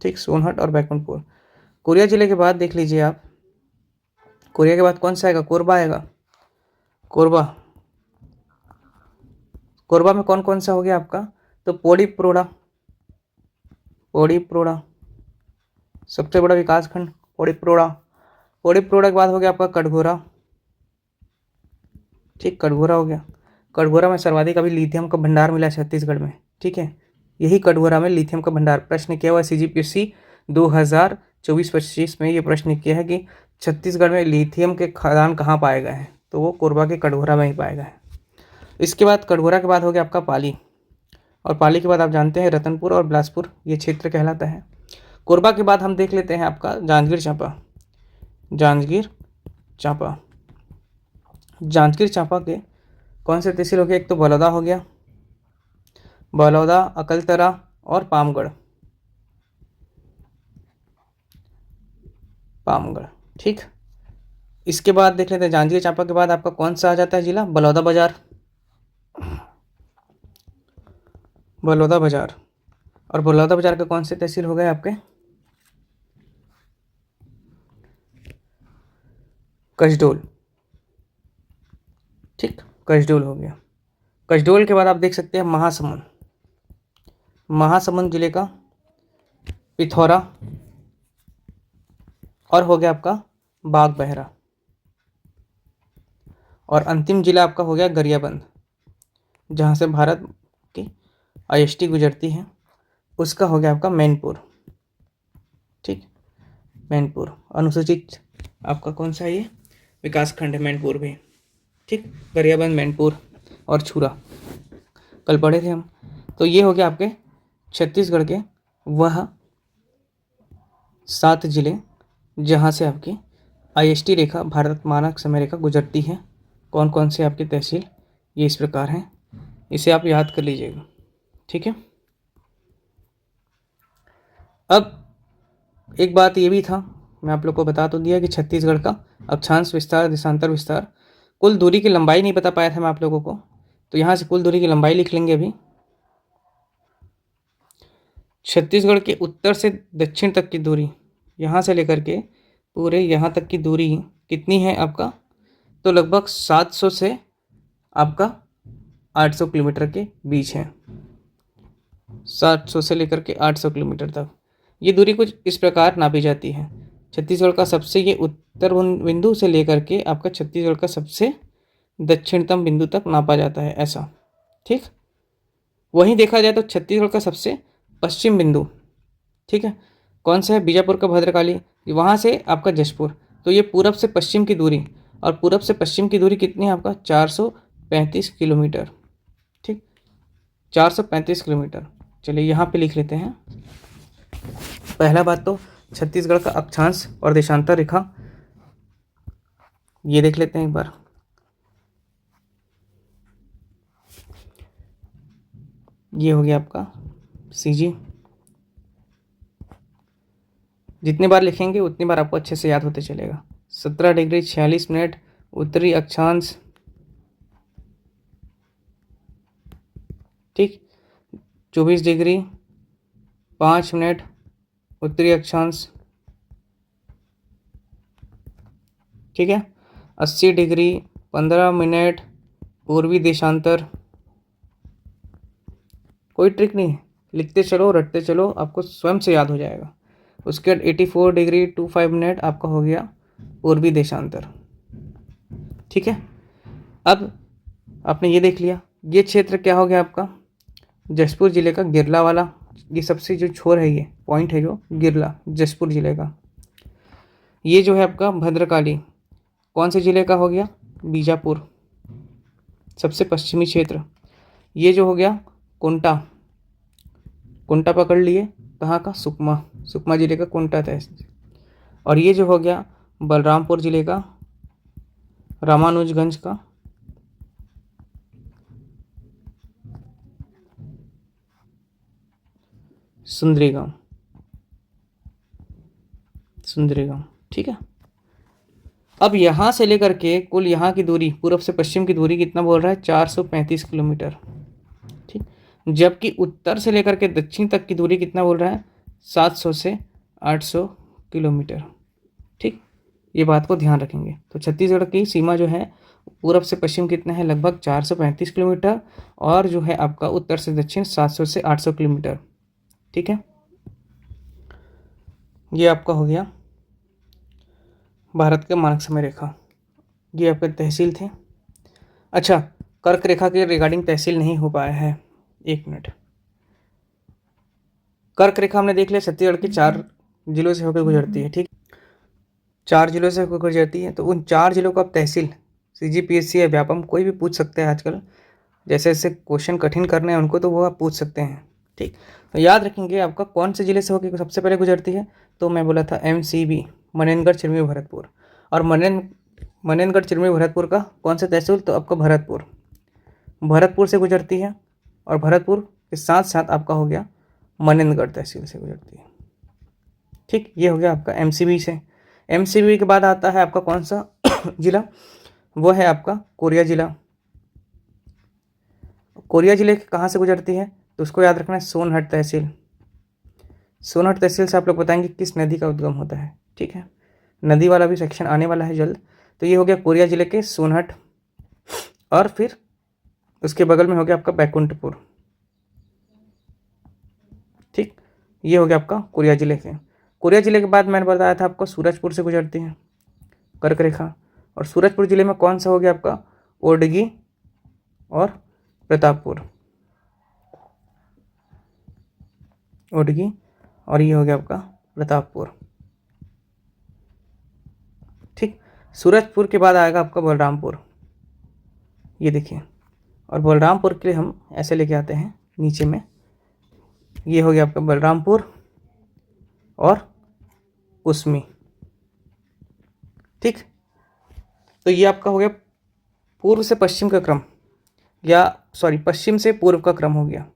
ठीक, सोनहट और बैकुंठपुर। कोरिया जिले के बाद देख लीजिए आप, कोरिया के बाद कौन सा आएगा, कोरबा आएगा, कोरबा। कोरबा में कौन कौन सा हो गया आपका, तो पौड़ी प्रोड़ा, पौड़ी प्रोड़ा सबसे बड़ा विकास खंड पौड़ी प्रोड़ा। पौड़ी प्रोड़ा के बाद हो गया आपका कटघोरा। ठीक, कटघोरा हो गया, कटघोरा में सर्वाधिक अभी लिथियम का भंडार मिला है छत्तीसगढ़ में। ठीक है, यही कटघोरा में लिथियम का भंडार। प्रश्न किया हुआ CGPSC 2024-25 में ये प्रश्न किया है कि छत्तीसगढ़ में लिथियम के खदान कहाँ पाए गए हैं, तो वो कोरबा के कटघोरा में ही पाए गए हैं। इसके बाद कटघोरा के बाद हो गया आपका पाली, और पाली के बाद आप जानते हैं रतनपुर और बिलासपुर ये क्षेत्र कहलाता है। कोरबा के बाद हम देख लेते हैं आपका जांजगीर चांपा, जांजगीर चांपा, जांजगीर चांपा के कौन से तहसील हो गया, एक तो बलौदा हो गया, बलौदा, अकलतरा और पामगढ़, पामगढ़। ठीक, इसके बाद देख लेते हैं जांजगीर चांपा के बाद आपका कौन सा आ जाता है जिला, बलौदा बाजार, बलौदा बाजार। और बलौदा बाजार के कौन से तहसील हो गए आपके, कसडोल। ठीक, कसडोल हो गया। कसडोल के बाद आप देख सकते हैं महासमुंद, महासमुंद जिले का पिथौरा, और हो गया आपका बाग बहरा, और अंतिम जिला आपका हो गया गरियाबंद, जहाँ से भारत की IST गुजरती है, उसका हो गया आपका मैनपुर। ठीक, मैनपुर अनुसूचित आपका कौन सा है ये, विकास खंड है मैनपुर भी। ठीक, गरियाबंद, मैनपुर और छुरा कल पढ़े थे हम। तो ये हो गया आपके छत्तीसगढ़ के वह 7 जिले जहाँ से आपकी IST रेखा, भारत मानक समय रेखा गुजरती है। कौन कौन से आपके तहसील, ये इस प्रकार हैं, इसे आप याद कर लीजिएगा। ठीक है, अब एक बात ये भी था, मैं आप लोग को बता तो दिया कि छत्तीसगढ़ का अक्षांश विस्तार, देशांतर विस्तार, कुल दूरी की लंबाई नहीं बता पाया था मैं आप लोगों को, तो यहाँ से कुल दूरी की लंबाई लिख लेंगे अभी। छत्तीसगढ़ के उत्तर से दक्षिण तक की दूरी, यहाँ से लेकर के पूरे यहाँ तक की दूरी कितनी है आपका, तो लगभग 700 से आपका 800 किलोमीटर के बीच है। 700 से लेकर के 800 किलोमीटर तक ये दूरी कुछ इस प्रकार नापी जाती है। छत्तीसगढ़ का सबसे ये उत्तर बिंदु से लेकर के आपका छत्तीसगढ़ का सबसे दक्षिणतम बिंदु तक नापा जाता है, ऐसा। ठीक, वहीं देखा जाए तो छत्तीसगढ़ का सबसे पश्चिम बिंदु, ठीक है, कौन सा है, बीजापुर का भद्रकाली, वहाँ से आपका जशपुर, तो ये पूरब से पश्चिम की दूरी, और पूरब से पश्चिम की दूरी कितनी है आपका 435 किलोमीटर। ठीक, 435 किलोमीटर। चलिए यहाँ पे लिख लेते हैं। पहला बात तो छत्तीसगढ़ का अक्षांश और देशांतर रेखा, ये देख लेते हैं एक बार। ये हो गया आपका सीजी। जितने बार लिखेंगे उतनी बार आपको अच्छे से याद होते चलेगा। 17 डिग्री 46 मिनट उत्तरी अक्षांश, ठीक, 24 डिग्री 5 मिनट उत्तरी अक्षांश, ठीक है, 80 डिग्री 15 मिनट पूर्वी देशांतर। कोई ट्रिक नहीं है, लिखते चलो रटते चलो, आपको स्वयं से याद हो जाएगा। उसके बाद 84 डिग्री 25 मिनट आपका हो गया पूर्वी देशांतर। ठीक है, अब आपने ये देख लिया, ये क्षेत्र क्या हो गया आपका जशपुर जिले का गिरला वाला, ये सबसे जो छोर है, ये पॉइंट है जो गिरला जशपुर जिले का। ये जो है आपका भद्रकाली कौन से जिले का हो गया, बीजापुर, सबसे पश्चिमी क्षेत्र। ये जो हो गया कोंटा, कोंटा पकड़ लिए, कहाँ का, सुकमा, सुकमा जिले का कोंटा तहसील। और ये जो हो गया बलरामपुर जिले का रामानुजगंज का सुंदरी गांव, सुंदरी गांव। ठीक है, अब यहाँ से लेकर के कुल यहाँ की दूरी, पूर्व से पश्चिम की दूरी कितना बोल रहा है, 435 किलोमीटर। ठीक, जबकि उत्तर से लेकर के दक्षिण तक की दूरी कितना बोल रहा है, 700 से 800 किलोमीटर। ठीक, ये बात को ध्यान रखेंगे। तो छत्तीसगढ़ की सीमा जो है पूरब से पश्चिम कितना है, लगभग 435 किलोमीटर, और जो है आपका उत्तर से दक्षिण 700 से 800 किलोमीटर। ठीक है, ये आपका हो गया भारत का मानक समय रेखा, ये आपके तहसील थे। अच्छा, कर्क रेखा के रिगार्डिंग तहसील नहीं हो पाया है, एक मिनट। कर्क रेखा हमने देख लिया, छत्तीसगढ़ के 4 जिलों से होकर गुजरती है। ठीक, 4 जिलों से होकर गुजरती है, तो उन 4 जिलों को आप तहसील, CGPSC या व्यापम कोई भी पूछ सकते हैं आजकल, जैसे जैसे क्वेश्चन कठिन करने हैं उनको, तो वो आप पूछ सकते हैं। ठीक, तो याद रखेंगे आपका कौन से जिले से होकर सबसे पहले गुजरती है, तो मैं बोला था MCB, मनेनगढ़ चिरमी भरतपुर। और मनेनगढ़ चिरमी भरतपुर का कौन सा तहसील, तो आपका भरतपुर, भरतपुर से गुजरती है, और भरतपुर के साथ साथ आपका हो गया मनेनगढ़ तहसील से गुजरती है। ठीक, ये हो गया आपका MCB से। MCB के बाद आता है आपका कौन सा जिला, वो है आपका कोरिया जिला। कोरिया जिले कहाँ से गुजरती है, तो उसको याद रखना है सोनहट तहसील। सोनहट तहसील से आप लोग बताएंगे किस नदी का उद्गम होता है। ठीक है, नदी वाला भी सेक्शन आने वाला है जल्द। तो ये हो गया कोरिया जिले के सोनहट, और फिर उसके बगल में हो गया आपका बैकुंठपुर। ठीक, ये हो गया आपका कोरिया जिले के। कोरिया जिले के बाद मैंने बताया था आपको सूरजपुर से गुजरती है कर्क रेखा, और सूरजपुर जिले में कौन सा हो गया आपका ओडगी और प्रतापपुर, ओडगी, और ये हो गया आपका प्रतापपुर। ठीक, सूरजपुर के बाद आएगा आपका बलरामपुर, ये देखिए, और बलरामपुर के लिए हम ऐसे लेके आते हैं नीचे में, ये हो गया आपका बलरामपुर और कुसमी। ठीक, तो ये आपका हो गया पूर्व से पश्चिम का क्रम, या सॉरी पश्चिम से पूर्व का क्रम हो गया।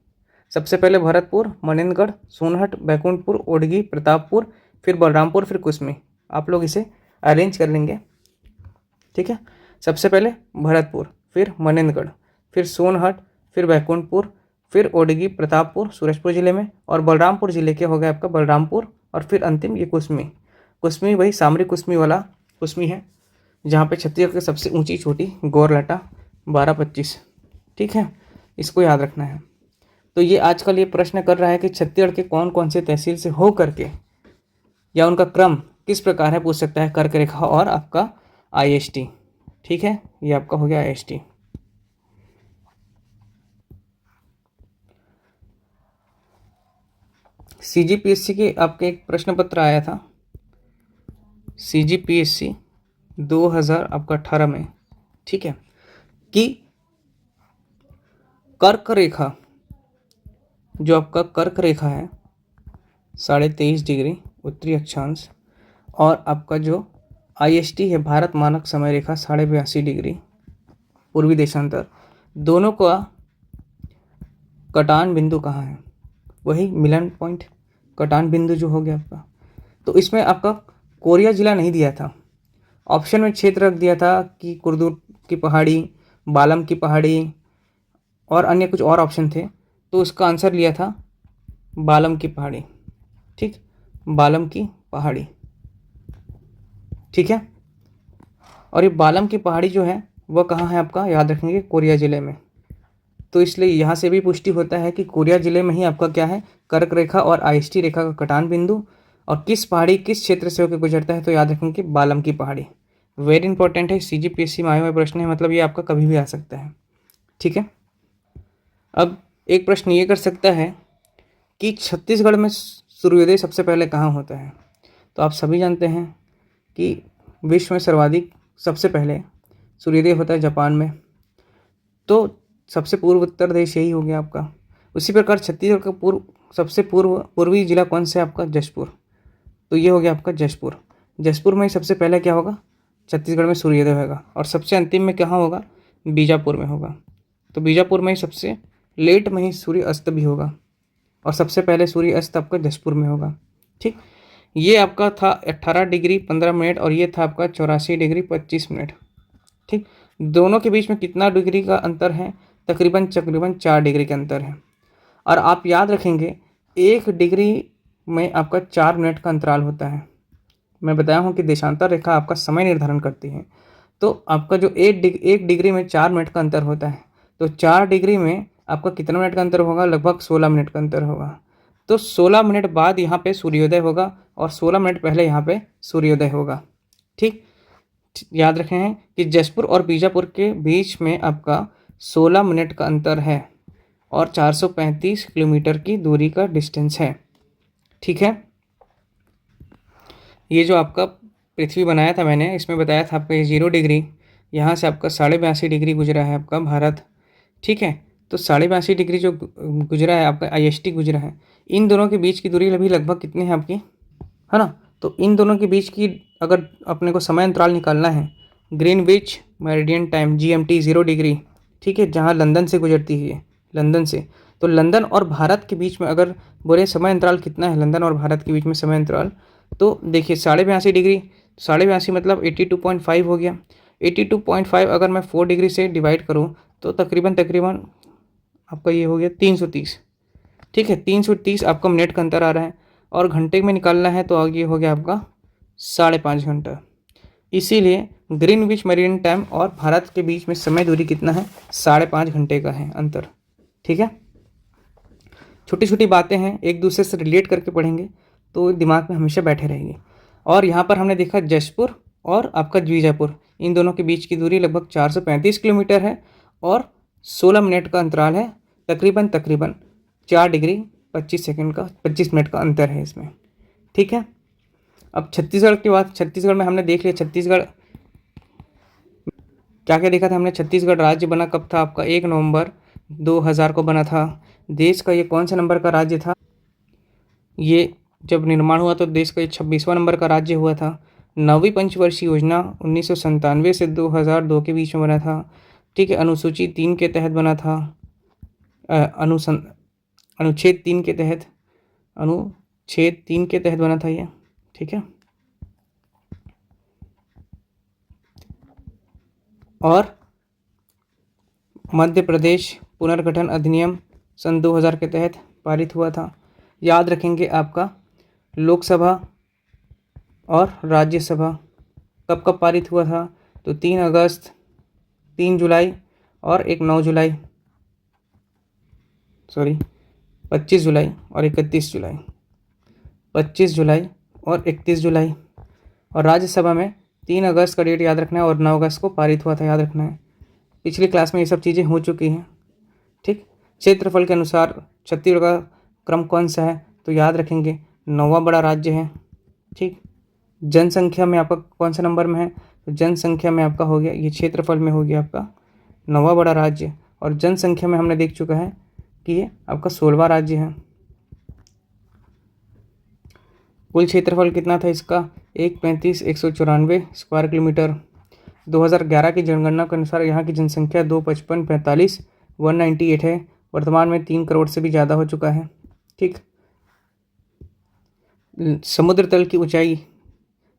सबसे पहले भरतपुर, मनेंद्रगढ़, सोनहट, बैकुंठपुर, ओडगी, प्रतापपुर, फिर बलरामपुर, फिर कुसमी। आप लोग इसे अरेंज कर लेंगे, ठीक है। सबसे पहले भरतपुर, फिर मनेंद्रगढ़, फिर सोनहट, फिर बैकुंठपुर, फिर ओडगी, प्रतापपुर सूरजपुर जिले में, और बलरामपुर जिले के हो गया आपका बलरामपुर, और फिर अंतिम ये कुसमी। कुसमी वही सामरी कुसमी वाला कुसमी है, जहाँ पे छत्तीसगढ़ की सबसे ऊंची चोटी गोरलाटा 1225, ठीक है। इसको याद रखना है। तो ये आजकल ये प्रश्न कर रहा है कि छत्तीसगढ़ के कौन कौन से तहसील से हो करके या उनका क्रम किस प्रकार है, पूछ सकता है। कर्क रेखा और आपका IST, ठीक है। ये आपका हो गया IST। CGPSC के आपके एक प्रश्न पत्र आया था, CGPSC 2018 में, ठीक है, कि कर्क रेखा, जो आपका कर्क रेखा है 23.5 डिग्री उत्तरी अक्षांश, और आपका जो IST है भारत मानक समय रेखा 82.5 डिग्री पूर्वी देशांतर, दोनों का कटान बिंदु कहाँ है? वही मिलन पॉइंट, कटान बिंदु जो हो गया आपका। तो इसमें आपका कोरिया जिला नहीं दिया था, ऑप्शन में क्षेत्र रख दिया था कि कुर्दूर की पहाड़ी, बालम की पहाड़ी और अन्य कुछ और ऑप्शन थे। तो इसका आंसर लिया था बालम की पहाड़ी, ठीक, बालम की पहाड़ी, ठीक है। और ये बालम की पहाड़ी जो है वह कहाँ है आपका, याद रखेंगे, कोरिया जिले में। तो इसलिए यहाँ से भी पुष्टि होता है कि कोरिया जिले में ही आपका क्या है, कर्क रेखा और IST रेखा का कटान बिंदु, और किस पहाड़ी किस क्षेत्र से होकर गुजरता है, तो याद रखेंगे बालम की पहाड़ी। वेरी इंपॉर्टेंट है, CGPSC में आए हुए प्रश्न है, मतलब ये आपका कभी भी आ सकता है, ठीक है। अब एक प्रश्न ये कर सकता है कि छत्तीसगढ़ में सूर्योदय सबसे पहले कहाँ होता है। तो आप सभी जानते हैं कि विश्व में सर्वाधिक सबसे पहले सूर्योदय होता है जापान में, तो सबसे पूर्व उत्तर देश यही हो गया आपका। उसी प्रकार छत्तीसगढ़ का सबसे पूर्वी जिला कौन सा है आपका, जशपुर। तो ये हो गया आपका जशपुर। जशपुर में ही सबसे पहले क्या होगा, छत्तीसगढ़ में सूर्योदय होगा, और सबसे अंतिम में कहाँ होगा, बीजापुर में होगा। तो बीजापुर में ही सबसे लेट में ही सूर्य अस्त भी होगा, और सबसे पहले सूर्य अस्त आपका जशपुर में होगा, ठीक। ये आपका था 18 डिग्री 15 मिनट, और ये था आपका 84 डिग्री 25 मिनट, ठीक। दोनों के बीच में कितना डिग्री का अंतर है, तकरीबन 4 डिग्री का अंतर है। और आप याद रखेंगे 1 डिग्री में आपका 4 मिनट का अंतराल होता है। मैं बताया हूँ कि देशांतर रेखा आपका समय निर्धारण करती है। तो आपका जो 1 डिग्री में 4 मिनट का अंतर होता है, तो 4 डिग्री में आपका कितना मिनट का अंतर होगा, लगभग 16 मिनट का अंतर होगा। तो 16 मिनट बाद यहाँ पे सूर्योदय होगा, और 16 मिनट पहले यहाँ पे सूर्योदय होगा, ठीक। याद रखे हैं कि जशपुर और बीजापुर के बीच में आपका 16 मिनट का अंतर है, और 435 किलोमीटर की दूरी का डिस्टेंस है, ठीक है। ये जो आपका पृथ्वी बनाया था मैंने, इसमें बताया था आपका ये 0 डिग्री, यहाँ से आपका 82.5 डिग्री गुजरा है आपका भारत, ठीक है। तो 82.5 डिग्री जो गुजरा है आपका IST गुजरा है, इन दोनों के बीच की दूरी अभी लगभग कितनी है आपकी, है ना। तो इन दोनों के बीच की अगर अपने को समय अंतराल निकालना है, Greenwich meridian time GMT 0 degree, ठीक है, जहाँ लंदन से गुजरती है, लंदन से। तो लंदन और भारत के बीच में अगर बोले समय अंतराल कितना है, लंदन और भारत के बीच में समय अंतराल, तो देखिए 82.5 डिग्री, 82.5 मतलब 82.5 हो गया। 82.5 अगर मैं 4 डिग्री से डिवाइड करूँ तो तकरीबन आपका ये हो गया 330, ठीक है। 330 आपका मिनट का अंतर आ रहा है, और घंटे में निकालना है तो आगे हो गया आपका 5.5 घंटा। इसीलिए ग्रीनविच मेरिडियन टाइम और भारत के बीच में समय दूरी कितना है, 5.5 घंटे का है अंतर, ठीक है। छोटी छोटी बातें हैं, एक दूसरे से रिलेट करके पढ़ेंगे तो दिमाग में हमेशा बैठे रहेंगे। और यहाँ पर हमने देखा जशपुर और आपका बीजापुर, इन दोनों के बीच की दूरी लगभग 435 किलोमीटर है, और 16 मिनट का अंतराल है, तकरीबन 4 डिग्री 25 मिनट का अंतर है इसमें, ठीक है। अब छत्तीसगढ़ की बात, छत्तीसगढ़ में हमने देख लिया, छत्तीसगढ़ क्या क्या देखा था हमने। छत्तीसगढ़ राज्य बना कब था आपका, 1 नवंबर 2000 को बना था। देश का ये कौन सा नंबर का राज्य था, ये जब निर्माण हुआ तो देश का ये 26वां नंबर का राज्य हुआ था। 9वीं पंचवर्षीय योजना 1997 से 2002 के बीच में बना था, ठीक है। अनुसूची 3 के तहत बना था। अनुच्छेद 3 के तहत बना था ये, ठीक है। और मध्य प्रदेश पुनर्गठन अधिनियम सन 2000 के तहत पारित हुआ था। याद रखेंगे आपका लोकसभा और राज्यसभा कब कब पारित हुआ था, तो 3 अगस्त, 3 जुलाई और 25 जुलाई और 31 जुलाई, 25 जुलाई और 31 जुलाई। और राज्यसभा में 3 अगस्त का डेट याद रखना है और 9 अगस्त को पारित हुआ था, याद रखना है। पिछली क्लास में ये सब चीज़ें हो चुकी हैं, ठीक। क्षेत्रफल के अनुसार छत्तीसगढ़ का क्रम कौन सा है, तो याद रखेंगे 9वां बड़ा राज्य है, ठीक। जनसंख्या में आपका कौन सा नंबर में है, तो जनसंख्या में आपका हो गया, ये क्षेत्रफल में हो गया आपका 9वां बड़ा राज्य। और जनसंख्या में हमने देख चुका है कि ये आपका 16वां राज्य है। कुल क्षेत्रफल कितना था इसका, 135,194 स्क्वायर किलोमीटर। 2011 की जनगणना के अनुसार यहाँ की जनसंख्या 255,45,198 है। वर्तमान में 3 करोड़ से भी ज़्यादा हो चुका है, ठीक। समुद्र तल की ऊंचाई,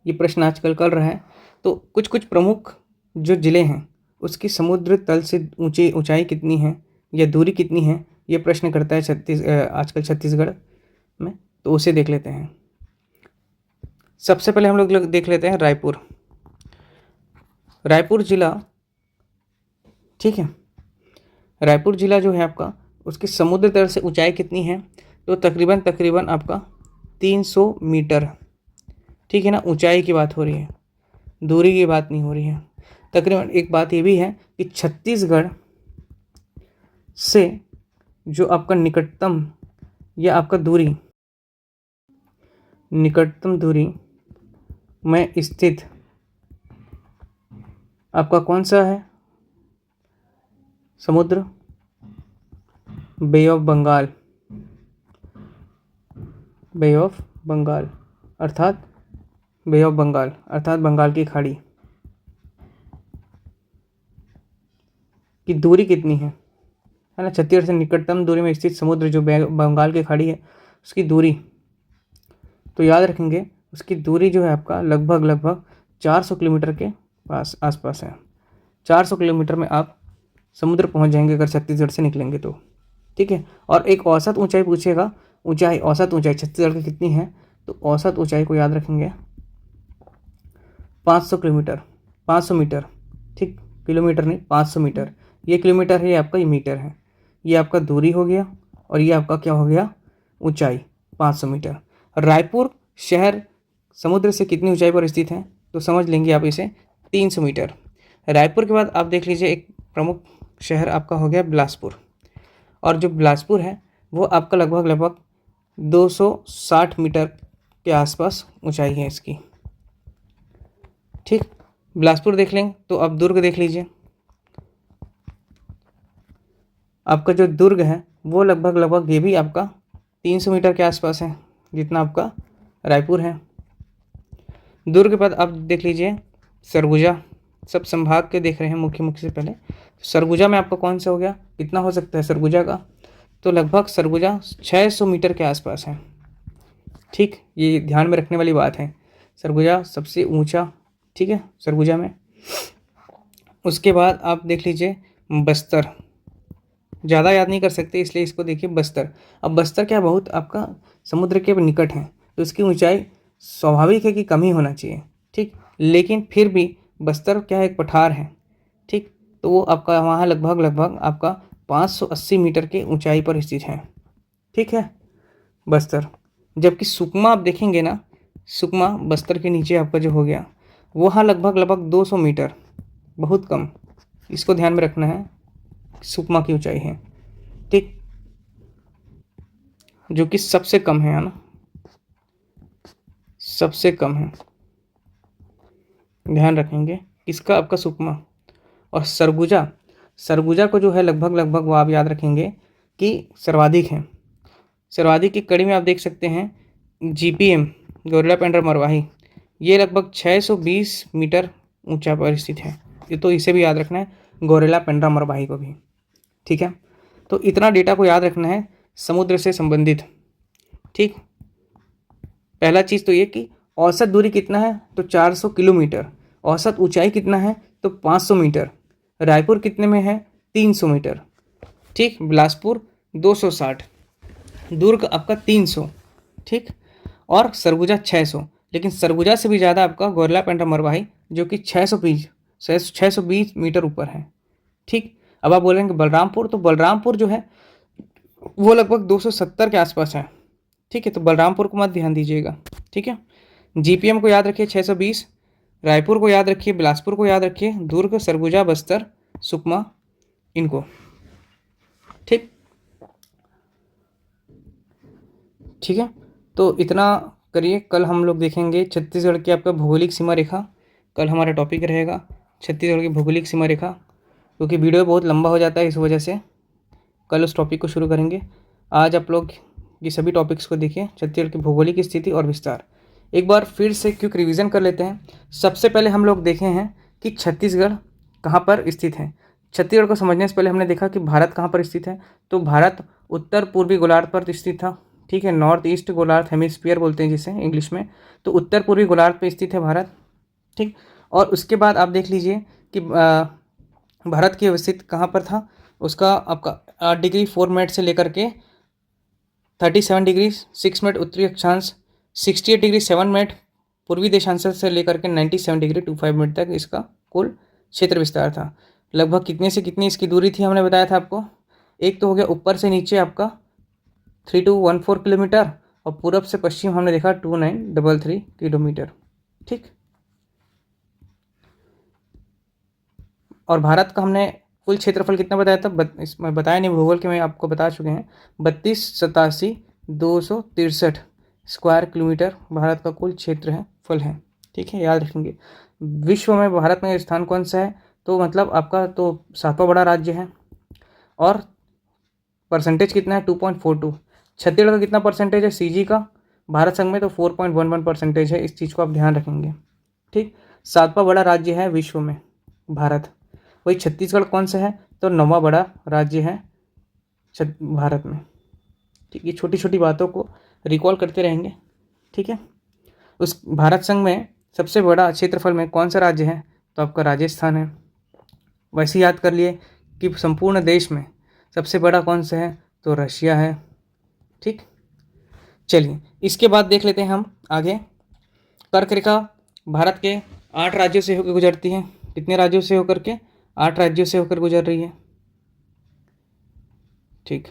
ये प्रश्न आजकल कर रहा है, तो कुछ कुछ प्रमुख जो ज़िले हैं उसकी समुद्र तल से ऊंचाई कितनी है या दूरी कितनी है, ये प्रश्न करता है आजकल छत्तीसगढ़ में, तो उसे देख लेते हैं। सबसे पहले हम लोग देख लेते हैं रायपुर जिला, ठीक है। रायपुर जिला जो है आपका, उसकी समुद्र तल से ऊंचाई कितनी है, तो तकरीबन आपका 300 मीटर, ठीक है ना। ऊंचाई की बात हो रही है, दूरी की बात नहीं हो रही है। तकरीबन एक बात ये भी है कि छत्तीसगढ़ से जो आपका निकटतम दूरी में स्थित आपका कौन सा है समुद्र, बे ऑफ बंगाल अर्थात बंगाल की खाड़ी की दूरी कितनी है ना। छत्तीसगढ़ से निकटतम दूरी में स्थित समुद्र जो बंगाल की खाड़ी है, उसकी दूरी, तो याद रखेंगे उसकी दूरी जो है आपका लगभग 400 किलोमीटर के आसपास है। 400 किलोमीटर में आप समुद्र पहुंच जाएंगे अगर छत्तीसगढ़ से निकलेंगे तो, ठीक है। और एक औसत ऊंचाई पूछेगा, औसत ऊंचाई छत्तीसगढ़ की कितनी है, तो औसत ऊंचाई को याद रखेंगे 500 मीटर, ठीक। किलोमीटर नहीं, 500 मीटर। ये किलोमीटर है, ये आपका ये मीटर है। ये आपका दूरी हो गया और ये आपका क्या हो गया, ऊंचाई 500 मीटर। रायपुर शहर समुद्र से कितनी ऊंचाई पर स्थित है, तो समझ लेंगे आप इसे 300 मीटर। रायपुर के बाद आप देख लीजिए एक प्रमुख शहर आपका हो गया बिलासपुर, और जो बिलासपुर है वो आपका लगभग 260 मीटर के आसपास ऊंचाई है इसकी, ठीक। बिलासपुर देख लेंगे तो अब दुर्ग देख लीजिए। आपका जो दुर्ग है वो लगभग ये भी आपका 300 मीटर के आसपास है, जितना आपका रायपुर है। दुर्ग के बाद आप देख लीजिए सरगुजा, सब संभाग के देख रहे हैं मुख्य से पहले। सरगुजा में आपका कौन सा हो गया, कितना हो सकता है सरगुजा का, तो लगभग सरगुजा 600 मीटर के आसपास है, ठीक। ये ध्यान में रखने वाली बात है, सरगुजा सबसे ऊंचा, ठीक है, सरगुजा में। उसके बाद आप देख लीजिए बस्तर, ज़्यादा याद नहीं कर सकते इसलिए इसको देखिए बस्तर। अब बस्तर क्या बहुत आपका समुद्र के निकट है, तो इसकी ऊंचाई स्वाभाविक है कि कम ही होना चाहिए, ठीक। लेकिन फिर भी बस्तर क्या है, एक पठार है, ठीक। तो वो आपका वहाँ लगभग आपका 580 मीटर के ऊंचाई पर स्थित है, ठीक है, बस्तर। जबकि सुकमा आप देखेंगे ना, सुकमा बस्तर के नीचे आपका जो हो गया, वहाँ लगभग 200 मीटर, बहुत कम, इसको ध्यान में रखना है, सुकमा की ऊंचाई है, ठीक, जो कि सबसे कम है ना, सबसे कम है, ध्यान रखेंगे इसका आपका सुकमा। और सरगुजा को जो है लगभग वो आप याद रखेंगे कि सर्वाधिक है। सर्वाधिक की कड़ी में आप देख सकते हैं GPM गौरेला पेंड्रा मरवाही, ये लगभग 620 मीटर ऊंचा पर स्थित है, ये तो इसे भी याद रखना है, गौरेला पेंड्रा मरवाही को भी, ठीक है। तो इतना डेटा को याद रखना है समुद्र से संबंधित। ठीक, पहला चीज़ तो ये कि औसत दूरी कितना है, तो 400 किलोमीटर। औसत ऊंचाई कितना है, तो 500 मीटर। रायपुर कितने में है, 300 मीटर। ठीक, बिलासपुर 260, दुर्ग आपका 300। ठीक, और सरगुजा 600। लेकिन सरगुजा से भी ज़्यादा आपका गोरला पेंड्रा मरवाही जो कि 620 मीटर ऊपर है। ठीक, अब आप बोलेंगे बलरामपुर, तो बलरामपुर जो है वो लगभग 270 के आसपास है। ठीक है, तो बलरामपुर को मत ध्यान दीजिएगा। ठीक है, जीपीएम को याद रखिए 620, रायपुर को याद रखिए, बिलासपुर को याद रखिए, दुर्ग, सरगुजा, बस्तर, सुकमा, इनको। ठीक, ठीक है, तो इतना करिए। कल हम लोग देखेंगे छत्तीसगढ़ की आपका भौगोलिक सीमा रेखा। कल हमारा टॉपिक रहेगा छत्तीसगढ़ की भौगोलिक सीमा रेखा, क्योंकि वीडियो बहुत लंबा हो जाता है, इस वजह से कल उस टॉपिक को शुरू करेंगे। आज आप लोग ये सभी टॉपिक्स को देखिए, छत्तीसगढ़ की भौगोलिक स्थिति और विस्तार। एक बार फिर से क्विक रिवीजन कर लेते हैं। सबसे पहले हम लोग देखे हैं कि छत्तीसगढ़ कहाँ पर स्थित है। छत्तीसगढ़ को समझने से पहले हमने देखा कि भारत कहाँ पर स्थित है। तो भारत उत्तर पूर्वी गोलार्ध पर स्थित था। ठीक है, नॉर्थ ईस्ट गोलार्ध, हेमिस्फीयर बोलते हैं जिसे इंग्लिश में। तो उत्तर पूर्वी गोलार्ध पर स्थित है भारत। ठीक, और उसके बाद आप देख लीजिए कि भारत की अवस्थित कहाँ पर था। उसका आपका 8 डिग्री 4 मिनट से लेकर के 37 डिग्री 6 मिनट उत्तरी अक्षांश, 68 डिग्री 7 मिनट पूर्वी देशांश से लेकर के 97 डिग्री 25 मिनट तक इसका कुल क्षेत्र विस्तार था। लगभग कितने से कितनी इसकी दूरी थी हमने बताया था आपको। एक तो हो गया ऊपर से नीचे आपका 3214 किलोमीटर, और पूरब से पश्चिम हमने देखा 2933 किलोमीटर। ठीक, और भारत का हमने कुल क्षेत्रफल कितना बताया था, इसमें बताया नहीं, भूगोल के में आपको बता चुके हैं। 32,87,263 स्क्वायर किलोमीटर भारत का कुल क्षेत्र है, फल है। ठीक है, याद रखेंगे। विश्व में भारत में स्थान कौन सा है, तो मतलब आपका तो 7वां बड़ा राज्य है। और परसेंटेज कितना है, 2.42। छत्तीसगढ़ का कितना परसेंटेज है सीजी का भारत संघ में, तो 4.11 परसेंटेज है। इस चीज़ को आप ध्यान रखेंगे। ठीक, 7वां बड़ा राज्य है विश्व में भारत। वही छत्तीसगढ़ कौन सा है, तो 9वां बड़ा राज्य है भारत में। ठीक, ये छोटी छोटी बातों को रिकॉल करते रहेंगे। ठीक है, उस भारत संघ में सबसे बड़ा क्षेत्रफल में कौन सा राज्य है, तो आपका राजस्थान है। वैसे याद कर लिए कि संपूर्ण देश में सबसे बड़ा कौन सा है, तो रशिया है। ठीक, चलिए इसके बाद देख लेते हैं हम आगे। कर्क रेखा भारत के 8 राज्यों से होकर गुजरती है। कितने राज्यों से होकर के, 8 राज्यों से होकर गुजर रही है। ठीक,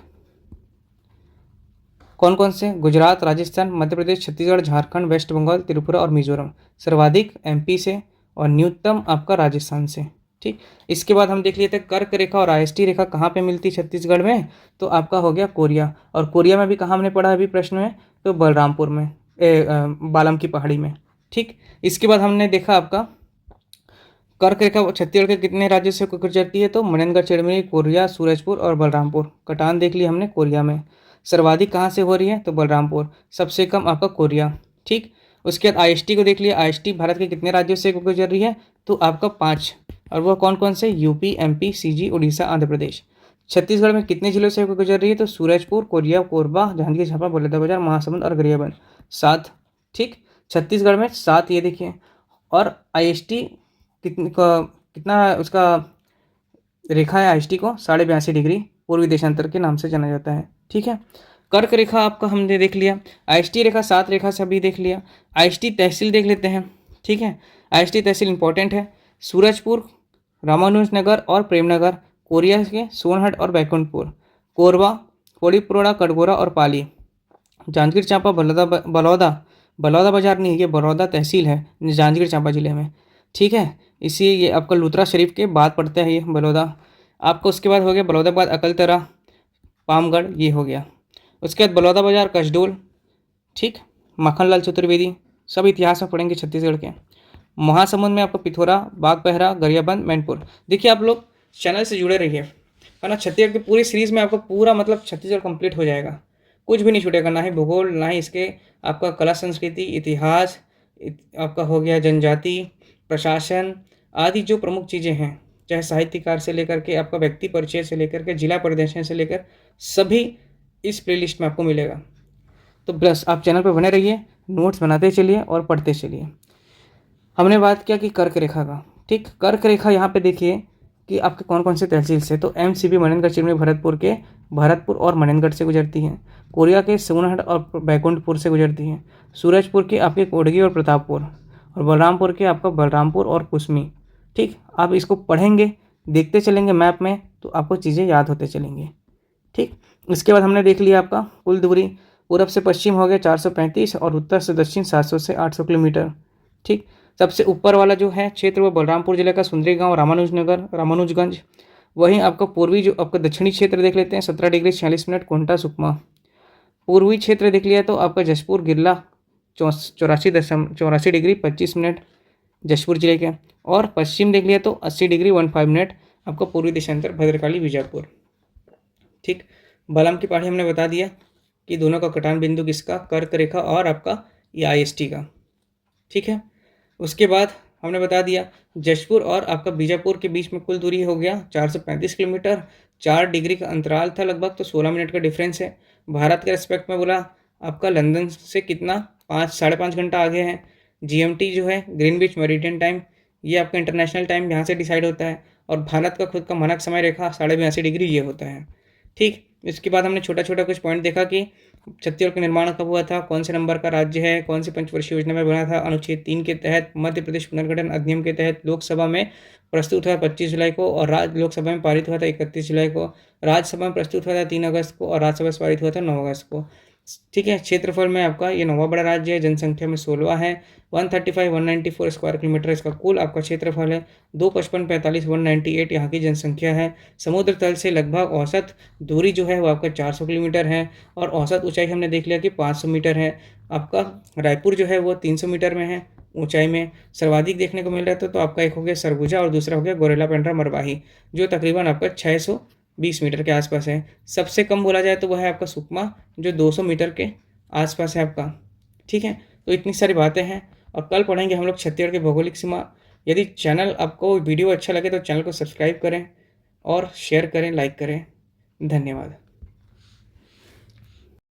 कौन कौन से, गुजरात, राजस्थान, मध्य प्रदेश, छत्तीसगढ़, झारखंड, वेस्ट बंगाल, त्रिपुरा और मिजोरम। सर्वाधिक एमपी से और न्यूनतम आपका राजस्थान से। ठीक, इसके बाद हम देख लेते हैं कर्क रेखा और आयष्टी रेखा कहाँ पे मिलती है छत्तीसगढ़ में, तो आपका हो गया कोरिया। और कोरिया में भी कहाँ हमने पढ़ा अभी प्रश्न में, तो बलरामपुर में, बालम की पहाड़ी में। ठीक, इसके बाद हमने देखा आपका कर्क रेखा छत्तीसगढ़ के कितने राज्यों से गुजरती है, तो मनेनगढ़, चिड़मिरी, कोरिया, सूरजपुर और बलरामपुर। कटान देख लिया हमने कोरिया में। सर्वाधिक कहाँ से हो रही है, तो बलरामपुर। सबसे कम आपका कोरिया। ठीक, उसके बाद आईएसटी को देख लिया। आईएसटी भारत के कितने राज्यों से गुजर रही है, तो आपका 5। और वह कौन कौन से, UP, MP, CG, Orissa, Andhra Pradesh. Chhattisgarh में कितने जिलों से गुजर रही है, तो सूरजपुर, कोरिया, कोरबा, जांजगीर चांपा, बलौदाबाजार, महासमुंद और गरियाबंद। 7। ठीक, छत्तीसगढ़ में 7, ये देखिए। और आईएसटी कितना उसका रेखा है, आईएसटी को 82.5 डिग्री पूर्वी देशांतर के नाम से जाना जाता है। ठीक है, कर्क रेखा आपका हमने देख लिया। आईएसटी रेखा 7 रेखा से अभी देख लिया। आईएसटी तहसील देख लेते हैं। ठीक है, आईएसटी तहसील इंपॉर्टेंट है। सूरजपुर, रामानुजनगर और प्रेमनगर, कोरिया के सोनहट और बैकुंठपुर, कोरबा, कोड़ीपुरोड़ा, कटघोरा और पाली, जांजगीर चांपा, बलौदा बाजार नहीं, ये बड़ौदा तहसील है जांजगीर चांपा जिले में। ठीक है, इसी ये आपका लुत्रा शरीफ के बाद पड़ता है ये बलौदा आपका। उसके बाद हो गया बलौदा के बाद अकलतरा, पामगढ़, ये हो गया। उसके बाद बलौदा बाजार, कसडोल। ठीक, माखनलाल चतुर्वेदी, सब इतिहास में पढ़ेंगे छत्तीसगढ़ के। महासमुंद में आपका पिथौरा, बागबहरा, गरियाबंद, मैनपुर। देखिए आप लोग चैनल से जुड़े रहिए, है ना। छत्तीसगढ़ की पूरी सीरीज़ में आपको पूरा मतलब छत्तीसगढ़ कंप्लीट हो जाएगा, कुछ भी नहीं छूटेगा, ना ही भूगोल, ना ही इसके आपका कला संस्कृति, इतिहास, आपका हो गया जनजाति, प्रशासन आदि जो प्रमुख चीज़ें हैं, चाहे साहित्यकार से लेकर के आपका व्यक्ति परिचय से लेकर के जिला परिदर्शन से लेकर सभी इस प्लेलिस्ट में आपको मिलेगा। तो बस आप चैनल पर बने रहिए, नोट्स बनाते चलिए और पढ़ते चलिए। हमने बात किया कि कर्क रेखा का, ठीक। कर्क रेखा यहाँ पे देखिए कि आपके कौन कौन से तहसील से, तो एमसीबी मनेनगढ़ चिरमी भरतपुर और मनेनगढ़ से गुजरती है। कोरिया के सोनहट और बैकुंठपुर से गुजरती है। सूरजपुर के आपके कोडगी और प्रतापपुर, और बलरामपुर के आपका बलरामपुर और कुसमी, ठीक। आप इसको पढ़ेंगे, देखते चलेंगे मैप में, तो आपको चीज़ें याद होते चलेंगी, ठीक। इसके बाद हमने देख लिया आपका कुल दूरी, पूरब से पश्चिम हो गया 435 और उत्तर से दक्षिण 700 से 800 किलोमीटर, ठीक। सबसे ऊपर वाला जो है क्षेत्र वो बलरामपुर जिले का सुंदरी गांव, रामानुजगंज। वहीं आपका पूर्वी जो आपका दक्षिणी क्षेत्र देख लेते हैं 17 डिग्री 46 मिनट कोंटा सुकमा। पूर्वी क्षेत्र देख लिया तो आपका जशपुर गिरला 84 डिग्री 25 मिनट जशपुर जिले के। और पश्चिम देख लिया तो 80 डिग्री 15 मिनट आपका पूर्वी देशांतर भद्रकाली बीजापुर, ठीक। बलम की पहाड़ी हमने बता दिया कि दोनों का कटान बिंदु किसका, कर्क रेखा और आपका IST का, ठीक है। उसके बाद हमने बता दिया जशपुर और आपका बीजापुर के बीच में कुल दूरी हो गया 435 किलोमीटर, 4 डिग्री का अंतराल था लगभग, तो 16 मिनट का डिफरेंस है। भारत के रेस्पेक्ट में बोला आपका लंदन से कितना 5-5.5 घंटा आगे है। GMT जो है ग्रीनविच मेरिडियन टाइम, ये आपका इंटरनेशनल टाइम यहाँ से डिसाइड होता है। और भारत का खुद का मानक समय रेखा 82.5 डिग्री ये होता है, ठीक। इसके बाद हमने छोटा छोटा कुछ पॉइंट देखा कि छत्तीसगढ़ का निर्माण कब हुआ था, कौन से नंबर का राज्य है, कौन सी पंचवर्षीय योजना में बना था, अनुच्छेद 3 के तहत, मध्य प्रदेश पुनर्गठन अधिनियम के तहत लोकसभा में प्रस्तुत हुआ 25 जुलाई को और लोकसभा में पारित हुआ था 31 जुलाई को, राज्यसभा में प्रस्तुत हुआ था 3 अगस्त को और राज्यसभा से पारित हुआ था 9 अगस्त को, ठीक है। क्षेत्रफल में आपका ये 9वां बड़ा राज्य है, जनसंख्या में 16 है, 135-194 स्क्वायर किलोमीटर इसका कुल आपका क्षेत्रफल है, 255-45-198 यहाँ की जनसंख्या है। समुद्र तल से लगभग औसत दूरी जो है वो आपका 400 किलोमीटर है और औसत ऊंचाई हमने देख लिया कि 500 मीटर है। आपका रायपुर जो है वो 300 मीटर में है ऊंचाई में। सर्वाधिक देखने को मिल रहा था तो आपका एक हो गया सरगुजा और दूसरा हो गया गोरेला पेंड्रा मरवाही, जो तकरीबन आपका 620 मीटर के आसपास है। सबसे कम बोला जाए तो वह है आपका सुकमा जो 200 मीटर के आसपास है आपका, ठीक है। तो इतनी सारी बातें हैं और कल पढ़ेंगे हम लोग छत्तीसगढ़ की भौगोलिक सीमा। यदि चैनल आपको वीडियो अच्छा लगे तो चैनल को सब्सक्राइब करें और शेयर करें, लाइक करें। धन्यवाद।